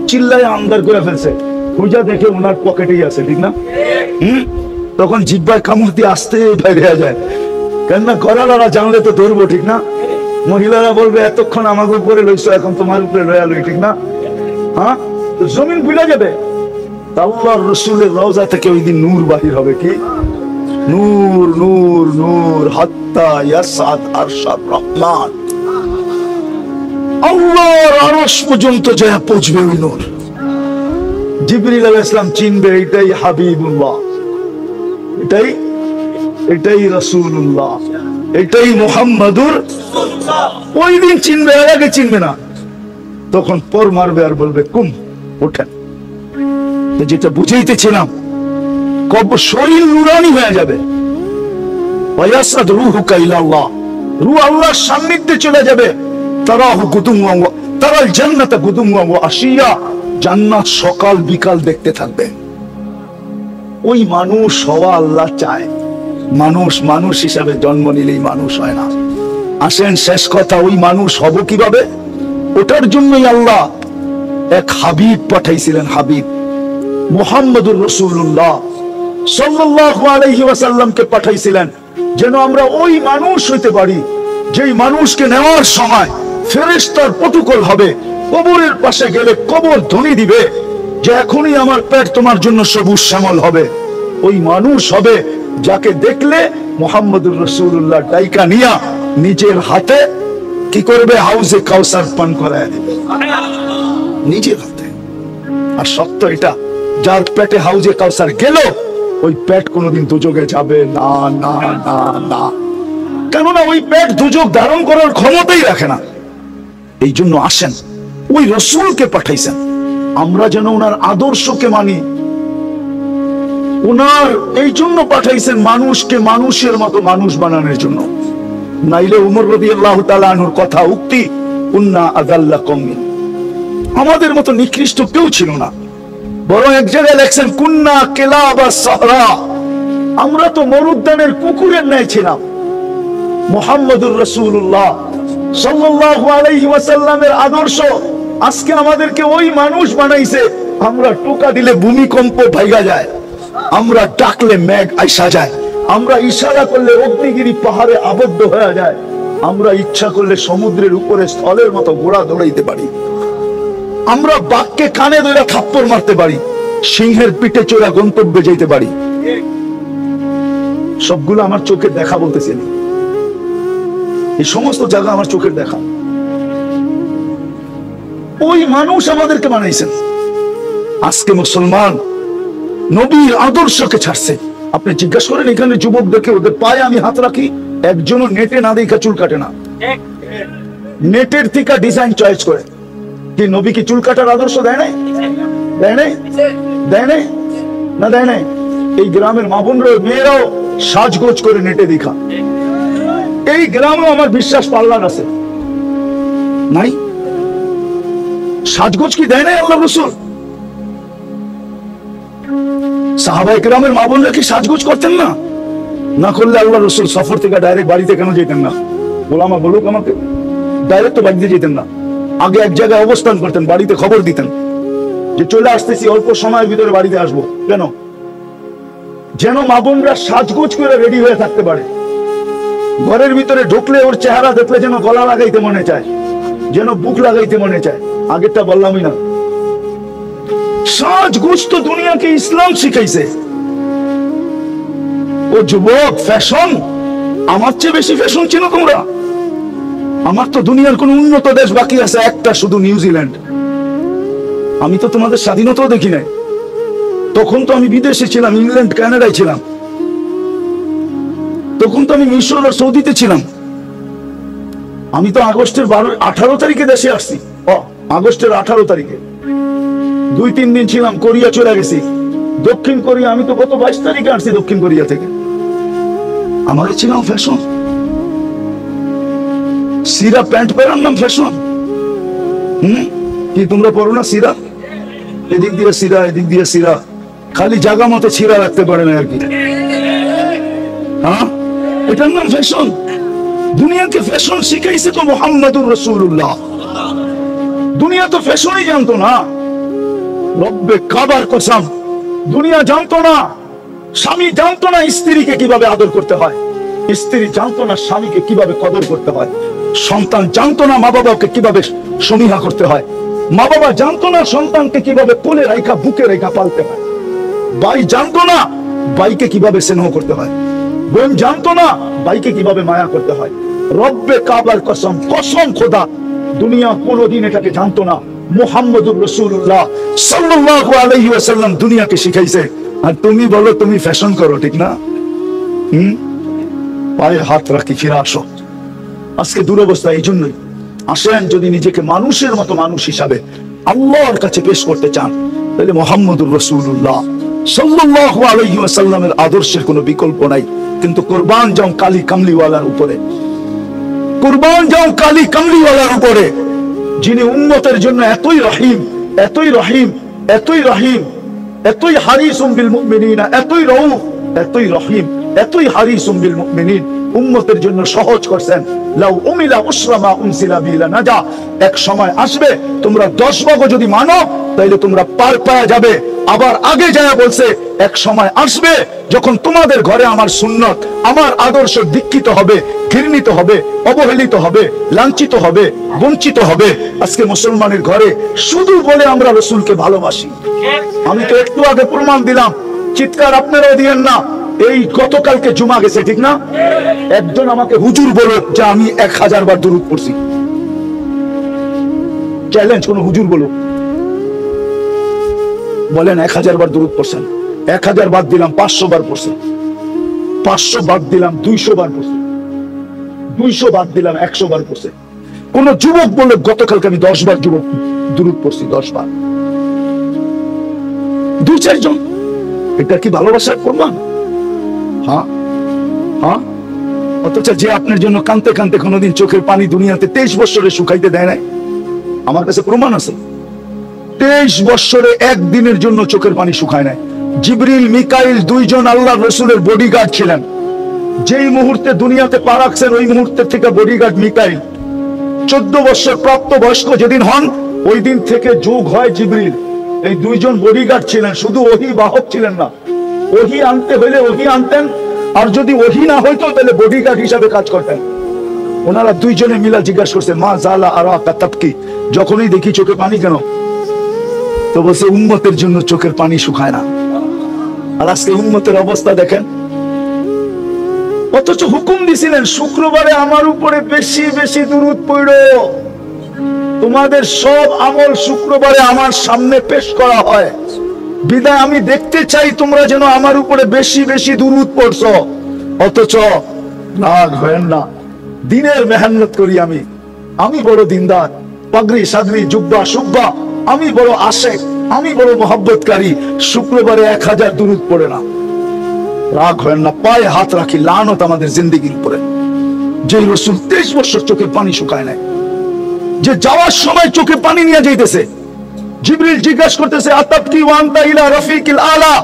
চিল্লায় আন্দার করে ফেলছে, খুঁজা দেখে ওনার পকেটেই আছে, ঠিক না? তখন জিহ্বায় কামড় দিয়ে আসতে বাইরে যায়, কেননা গড়ালারা জানলে তো ধরবো, ঠিক না? মহিলারা বলবে এতক্ষণ আমাকে উপরে লইছো, এখন তোমার উপরে লয়া লই, ঠিক না? হ্যাঁ, জমিন ভুলে যাবে। আল্লাহর রাসূলের রওজা থেকে ওই দিন নূর বাহির হবে, কি নূর নূর নূর, হাত্তা ইয়াসআদ আরশার রহমান, আল্লাহর আরশ পর্যন্ত যায় পৌঁছবে ওই নূর। জিবরিল আলাইহিস সালাম চিনবে এটাই হাবিবুল্লাহ, এটাই রাসূলুল্লাহ, এটাই মুহাম্মাদুর। ওই দিন চিনবে, আগে চিনবে না, তখন পর মারবে আর বলবে কুম, ওঠেন। যেটা বুঝাইতেছিলাম, কবর শরীর নূরানি হয়ে যাবে। ওয়ায়াসাদ রূহুকা ইলাল্লাহ, রূহ আল্লাহর সান্নিধ্যে চলে যাবে। তারাহু গুদুওয়া, তারাল জান্নাতা গুদুওয়া ওয়া আশিয়া, জান্নাত সকাল বিকাল দেখতে থাকবে। ওই মানুষ হওয়া আল্লাহ চায়। মানুষ হিসাবে জন্ম নিলেই মানুষ হয় না। আসেন শেষ কথা, ওই মানুষ হব কিভাবে? ওটার জন্যই আল্লাহ এক হাবিব পাঠাইছিলেন, হাবিব মুহাম্মদুর রাসূলুল্লাহ সাল্লাল্লাহু আলাইহি ওয়াসাল্লামকে পাঠাইছিলেন, যেন আমরা ওই মানুষ হইতে পারি যেই মানুষকে নেওয়ার সময় ফেরেশতার প্রটোকল হবে, কবরের পাশে গেলে কবর ধ্বনি দিবে যে এখনই আমার পেট তোমার জন্য সবুজ শ্যামল হবে। ওই মানুষ হবে যাকে দেখলে মুহাম্মদুর রাসূলুল্লাহ ডাইকা নিয়া নিজের হাতে কি করবে, হাউজে কাউসার পান করায় দিবে নিজের হাতে। আর সত্য এটা, যার পেটে হাউজে কাউসার গেল, ওই পেট কোনোদিন দুযোগে যাবে না, না না না, কেননা ওই পেট দুযোগ ধারণ করার ক্ষমতাই রাখে না। এই জন্য আসেন, ওই রাসূলকে পাঠাইছেন, আমরা যেন ওনার আদর্শকে মানি। উনার এই জন্য পাঠাইছেন মানুষকে মানুষের মতো মানুষ বানানোর জন্য। নাইলে উমর রাদিয়াল্লাহু তাআলা আনহুর কথা উক্তি, কুন্না আযাল্লা কওমিন, আমাদের মতো নিকৃষ্ট কেউ ছিল না। বরং এক জায়গায় লেখছেন কুন্না কিলাবা সাহরা, আমরা তো মরুদ্যানের কুকুরের ন্যায় ছিলাম। মুহাম্মদুর রাসূলুল্লাহ সাল্লাল্লাহু আলাইহি ওয়াসাল্লামের আদর্শ আজকে আমাদেরকে ওই মানুষ বানাইছে। আমরা টোকা দিলে ভূমিকম্প ভাইগা যায়, আমরা ডাকলে মেঘ আইসা যায়, আমরা ইশারা করলে অগ্নিগিরি পাহাড়ে আবদ্ধ হয়ে যায়, আমরা ইচ্ছা করলে সমুদ্রের উপরে স্থলের মতো ঘোড়া দৌড়াইতে পারি, আমরা বাঘকে কানে ধরে থাপ্পড় মারতে পারি, সিংহের পিঠে চড়া গন্তব্যে যেতে পারি। সবগুলো আমার চোখের দেখা বলতেছি, এই সমস্ত জায়গা আমার চোখের দেখা। ওই মানুষ আমাদেরকে বানাইছেন। আজকে মুসলমান নবীর আদর্শকে ছাড়ছে। আপনি জিজ্ঞাসা করেন এখানে যুবক দেখে ওদের পায়ে আমি হাত রাখি, একজনও নেটে না দেখা চুল কাটে না। নেটের থেকে ডিজাইন চয়েস করে। কি নবী কি চুল কাটার আদর্শ দেয় নাই? দেয় নাই? দেয় নাই? না দেয় নাই? এই গ্রামের মা বোনরা মেয়েরাও সাজগোজ করে নেটে দেখা। এই গ্রামেও আমার বিশ্বাস পাল্লার আছে নাই? সাজগোজ কি দেয় নাই আল্লাহ রাসূল? সাহাবায়ে কেরামের মা বোনরা কি সাজগোজ করতেন না? না করলে আল্লাহ রাসূল সফর থেকে ডাইরেক্ট বাড়িতে কেন যেতেন না? গোলামা বলুক আমাকে, ডাইরেক্ট তো বাড়িতে যেতেন না, আগে এক জায়গায় অবস্থান করতেন, বাড়িতে খবর দিতেন যে চলে আসতেছি, অল্প সময়ের ভিতরে বাড়িতে আসবো। কেন? যেন মা বোনরা সাজগোজ করে রেডি হয়ে থাকতে পারে। ঘরের ভিতরে ঢুকলে ওর চেহারা দেখলে যেন গলা লাগাইতে মনে চায়, যেন বুক লাগাইতে মনে চায়। আগেরটা বললামই না, সাজগোজ তো দুনিয়াকে ইসলাম শিখাইছে। ও যুবক, ফ্যাশন আমার চেয়ে বেশি ফ্যাশন চিনো তোমরা? আমার তো দুনিয়ার কোন উন্নত দেশ বাকি আছে একটা, শুধু নিউজিল্যান্ড। আমি তো তোমাদের স্বাধীনতাও দেখি নাই। তখন তো আমি বিদেশে ছিলাম, ইংল্যান্ড কানাডায় ছিলাম। তখন তো আমি মিশর আর সৌদিতে ছিলাম। আমি তো আগস্টের 18 তারিখে দেশে আসছি। আগস্টের 18 তারিখে 2-3 দিন ছিলাম, কোরিয়া চলে গেছি। দক্ষিণ কোরিয়া আমি তো গত 22 তারিখে আসছি দক্ষিণ কোরিয়া থেকে। আমার ছিলাম ফ্যাশন। সিরা প্যান্ট পরার নাম ফ্যাশন। কি তোমরা পরো না সিরা? এদিক দিয়ে সিরা, এদিক দিয়ে সিরা, খালি জায়গা মতো ছিঁড়া রাখতে পারে না আর কি। হ্যাঁ, এটার নাম ফ্যাশন। দুনিয়াকে ফ্যাশন শিখাইছে তো মুহাম্মদুর রাসূলুল্লাহ। দুনিয়া তো ফ্যাশনই জানতো না। রব্বে কাবার কসম, দুনিয়া জানতো না। স্বামী জানতো না স্ত্রীকে কিভাবে আদর করতে হয়, স্ত্রী জানতো না স্বামীকে কিভাবে কদর করতে হয়, সন্তান জানতো না মা বাবাকে কিভাবে সমীহা করতে হয়, মা বাবা জানতো না সন্তানকে কিভাবে কোলে রাখা বুকে রাখা পালতে হয়, ভাই জানতো না ভাইকে কিভাবে স্নেহ করতে হয়, বোন জানতো না ভাইকে কিভাবে মায়া করতে হয়। রব্বে কাবার কসম, কসম খোদা, দুনিয়া কোনোদিন এটাকে জানতো না। মুহাম্মদুর রাসূলুল্লাহ সাল্লাল্লাহু আলাইহি ওয়াসাল্লাম দুনিয়াকে শিখাইছে। আর তুমি বলো তুমি ফ্যাশন করো, ঠিক না? পায়ে হাত রাখি, ফিরে আসো। আজকে দুরবস্থা এই জন্যই। আসেন, যদি নিজেকে মানুষের মতো মানুষ হিসাবে আল্লাহর কাছে পেশ করতে চান, তাহলে মুহাম্মদুর রাসূলুল্লাহ সাল্লাল্লাহু আলাইহি ওয়াসাল্লামের আদর্শের কোনো বিকল্প নাই। কিন্তু কুরবান যাও কালী কামলিওয়ালার উপরে, কুরবান যাও কালী কামলিওয়ালার উপরে, যিনি উম্মতের জন্য এতই রহিম, এতই রহিম, এতই রহিম, এতই হারিসুম বিল মুমিনিনা, এতই রউফ, এতই রহিম, এতই হারিসুম বিল মুমিনিন। উম্মতের জন্য সহজ করছেন। লাউ উমিলা উসরামা উনসিলা বিলা নাজা। এক সময় আসবে তোমরা 10 ভাগও যদি মানো তাইলে তোমরা পার পাওয়া যাবে। আবার আগে যায় বলছে এক সময় আসবে যখন তোমাদের ঘরে আমার সুন্নত, আমার আদর্শ দীক্ষিত হবে, ঘৃণিত হবে, অবহেলিত হবে, লাঞ্ছিত হবে, বঞ্চিত হবে। আজকে মুসলমানের ঘরে শুধু বলে আমরা রাসূলকে ভালোবাসি। আমি তো একটু আগে প্রমাণ দিলাম, চিৎকার আপনারাও দিয়েন না। এই গতকালকে জুমা গেছে, ঠিক না? একজন আমাকে হুজুর বলো যে আমি 1000 বার দুরূদ পড়ছি। চ্যালেঞ্জ, কোন হুজুর বলো, বলেন 1000 বার দুরূদ পড়ছেন। 1000 বাদ দিলাম 500 বার পড়ছেন, 500 বাদ দিলাম 200 বার পড়ছেন, 200 বাদ দিলাম 100 বার পড়ছেন। কোন যুবক বলে গতকালকে আমি 10 বার দুরূদ পড়ছি, 10 বার। 2-4 জন এটা কি ভালোবাসার প্রমাণ? হ্যাঁ হ্যাঁ। অথচ যে আপনার জন্য কাঁদতে কাঁদতে কোনোদিন চোখের পানি দুনিয়াতে 23 বছরে শুকাইতে দেয় নাই, আমার কাছে প্রমাণ আছে। 23 বছরে একদিনের জন্য চোখের পানি শুকায় নাই। জিবরিল মিকাইল দুইজন আল্লাহর রাসূলের বডিগার্ড ছিলেন। যেই মুহূর্তে দুনিয়াতে পা রাখছেন ওই মুহূর্তে থেকে বডিগার্ড মিকাইল। 14 বছর প্রাপ্ত বয়স্ক যেদিন হন ওই দিন থেকে যোগ হয় জিবরিল। এই দুইজন বডিগার্ড ছিলেন, শুধু ওহী বাহক ছিলেন না। ওহী আনতে হইলে ওহী আনতেন, আর যদি ওহী না হইতো তাহলে বডিগার্ড হিসাবে কাজ করতেন। ওনারা দুইজনে মিলা জিজ্ঞাসা করছে, মা জালা আরাকা তাবকি, যখনই দেখি চোখে পানি কেন? তো বলছে উম্মতের জন্য চোখের পানি শুকায় না। আর আজকে উম্মতের অবস্থা দেখেন। অথচ হুকুম দিছিলেন শুক্রবারে আমার উপরে বেশি বেশি দুরূদ পড়ো। তোমাদের সব আমল শুক্রবারে আমার সামনে পেশ করা হয়, বিদায় আমি দেখতে চাই তোমরা যেন আমার উপরে বেশি বেশি দুরূদ পড়ছো। অথচ রাগ হয় না, দিনের মেহনত করি আমি বড় দিনদার, পাগড়ি সাগরি জুব্বা সুব্বা, আমি বড় আশেক, আমি বড় মোহাব্বতকারী, শুক্রবারে 1000 দুরূদ পড়ে না। রাগ হয় না, পায়ে হাত রাখি, লানত আমাদের জিন্দেগির উপরে। যে রাসূল 23 বছর চোখের পানি শুকায় নাই, যে যাওয়ার সময় চোখে পানি নিয়ে যাইতেছে, জিবরিল জিজ্ঞাসা করতেছে আতাবকি ওয়া আনতা ইলা রাফিকিল আলা,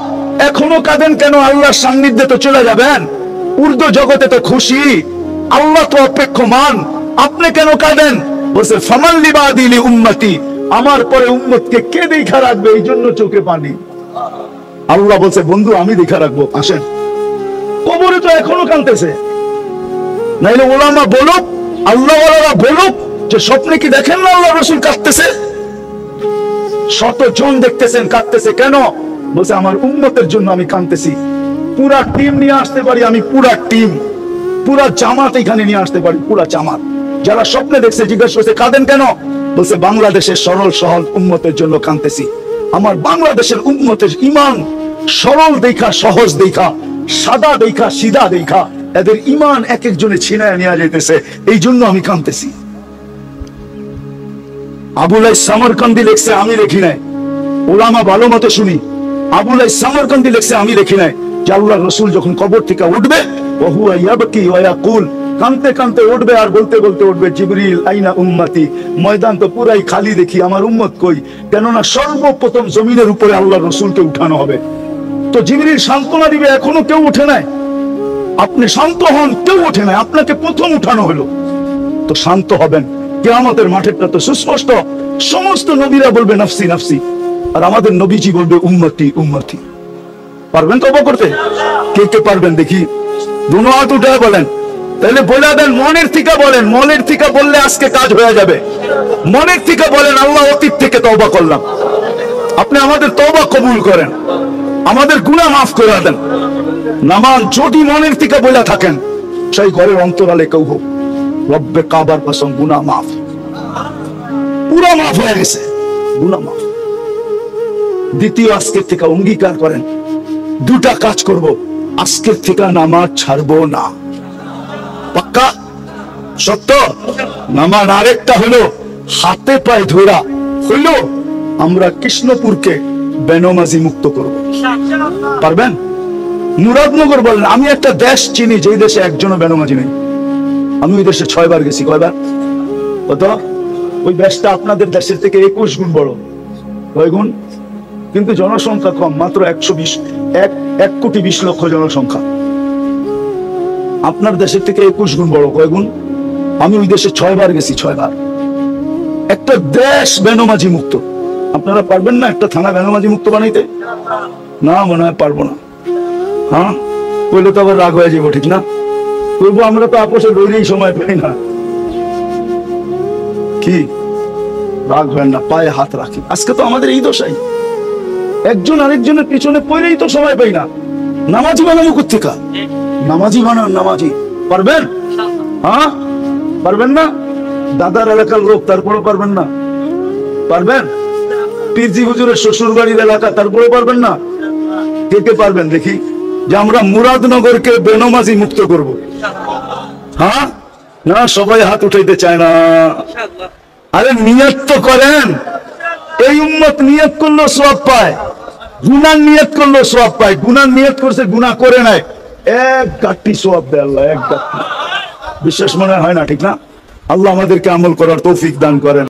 এখনো কাঁদেন কেন? আল্লাহর সান্নিধ্যে তো চলে যাবেন, উর্দু জগতে তো খুশি, আল্লাহ তো অপেক্ষমান, আপনি কেন কাঁদেন? বলছে ফামান লিবাদি লি উম্মতি, আমার পরে উম্মতকে কে দেখা রাখবে, এই জন্য চোখে পানি। আল্লাহ বলছে বন্ধু আমি দেখা রাখবো, আসেন। কবরে তো এখনো কাঁদতেছে, নাইলে ওলামা বলুক, আল্লাহ ওয়ালারা বলুক যে স্বপ্নে কি দেখেন না আল্লাহ রাসূল কাঁদতেছে? শতজন দেখতেছেন কাঁদতেছে, কেন? বলছে আমার উম্মতের জন্য আমি কাঁদতেছি। পুরা টিম নিয়ে আসতে পারি আমি, পুরা টিম, পুরা জামাত এখানে নিয়ে আসতে পারি, পুরা জামাত। যারা স্বপ্নে দেখছে জিজ্ঞাসা করছে কাঁদেন কেন? বলছে বাংলাদেশের সরল সহজ উম্মতের জন্য কাঁদতেছি। আমার বাংলাদেশের উম্মতের ঈমান সরল দেখা, সহজ দেখা, সাদা দেখা, সিধা দেখা, এদের ঈমান এক একজনে ছিনায় নিয়ে যাইতেছে, এই জন্য আমি কাঁদতেছি। আবুলাই সামরকান্দি লিখছে, আমি লিখি নাই, ওলামা ভালো মতো শুনি। আবুলাই সামরকান্দি লিখছে, আমি লিখি নাই, যে আল্লাহর রাসূল যখন কবর থেকে উঠবে ওয়া হুয়া ইয়াবকি ওয়া ইয়াকুল, কাঁদতে কাঁদতে উঠবে আর বলতে বলতে উঠবে জিবরিল আইনা উম্মতি, ময়দান তো পুরাই খালি, দেখি আমার উম্মত কই? কেননা সর্বপ্রথম জমিনের উপরে আল্লাহর রাসূলকে উঠানো হবে। তো জিবরিল সান্ত্বনা দিবে, এখনো কেউ উঠে নাই, আপনি শান্ত হন, কেউ উঠে নাই, আপনাকে প্রথম উঠানো হলো। তো শান্ত হবেন, কিয়ামতের মাঠেরটা তো সুস্পষ্ট, সমস্ত নবীরা বলবে নাফসি নাফসি, আর আমাদের নবীজি বলবে উম্মতি উম্মতি। পারবেন তওবা করতে? কে কে পারবেন দেখি, দুনো হাত উঠে বলেন। তাহলে বলে দেন, মনের থেকে বলেন, মনের থেকে বললে আজকে কাজ হয়ে যাবে। মনের থেকে বলেন আল্লাহ অতীত থেকে তওবা করলাম, আপনি আমাদের তওবা কবুল করেন, আমাদের গুনাহ মাফ করে দেন। নামান যদি মনের থেকে বলে থাকেন, সেই ঘরের অন্তরালে কেউ হোক, রব্বে কাবার কসম গুনাহ মাফ, পুরো মাফ হয়ে গেছে, গুনাহ মাফ। দ্বিতীয়, আজকের থেকে অঙ্গীকার করেন দুটা কাজ করব, আজকের থেকে নামাজ ছাড়বো না। পাক্কা? সত্য? নামাজ। আরেকটা হলো হাতে পায়ে ধরা হলো আমরা কৃষ্ণপুরকে বেনামাজি মুক্ত করব। পারবেন? মুরাদনগর বলেন, আমি একটা দেশ চিনি যেই দেশে একজনও বেনামাজি নেই। আমি ওই দেশে 6 বার গেছি। কয়বার? কত? ওই দেশটা আপনাদের দেশের থেকে 21 গুণ বড়। কয় গুণ? কিন্তু জনসংখ্যা কম, মাত্র 1 কোটি 20 লক্ষ জনসংখ্যা। আপনার দেশের থেকে 21 গুণ বড়। কয় গুণ? আমি ওই দেশে 6 বার গেছি, 6 বার। একটা দেশ বেনামাজি মুক্ত। আপনারা পারবেন না একটা থানা বেনামাজি মুক্ত বানাইতে? না, মনে হয় পারবো না। হ্যাঁ, বললে তো আবার রাগ হয়ে যাবো, ঠিক না? বলবো আমরা তো আপোষে লড়েই সময় পাই না। কি রাগ হয় না, পায়ে হাত রাখি। আজকে তো আমাদের এই দশাই, একজন আরেকজনের পিছনে পড়েই তো সময় পাই না। নামাজি বানাবো কোত্থেকা? নামাজি বানান, নামাজি। পারবেন? হ্যাঁ, পারবেন না? দাদার এলাকার লোক, তারপরে পারবেন না? পারবেন? পীরজি হুজুরের শ্বশুর বাড়ির এলাকা, তারপরে পারবেন না? কে কে পারবেন দেখি যে আমরা মুরাদনগরকে বেনামাজি মুক্ত করব? হ্যাঁ না, সবাই হাত উঠাইতে চায় না। আরে নিয়ত তো করেন, এই উম্মত নিয়ত করলো সওয়াব পায়। গুনার নিয়ত করলো সওয়াব পায়, গুনার নিয়ত করছে গুনাহ করে নাই, এক গাঁটটি সওয়াব দেয় আল্লাহ, এক গাঁটটি। বিশ্বাস মনে হয় না, ঠিক না? আল্লাহ আমাদেরকে আমল করার তৌফিক দান করেন।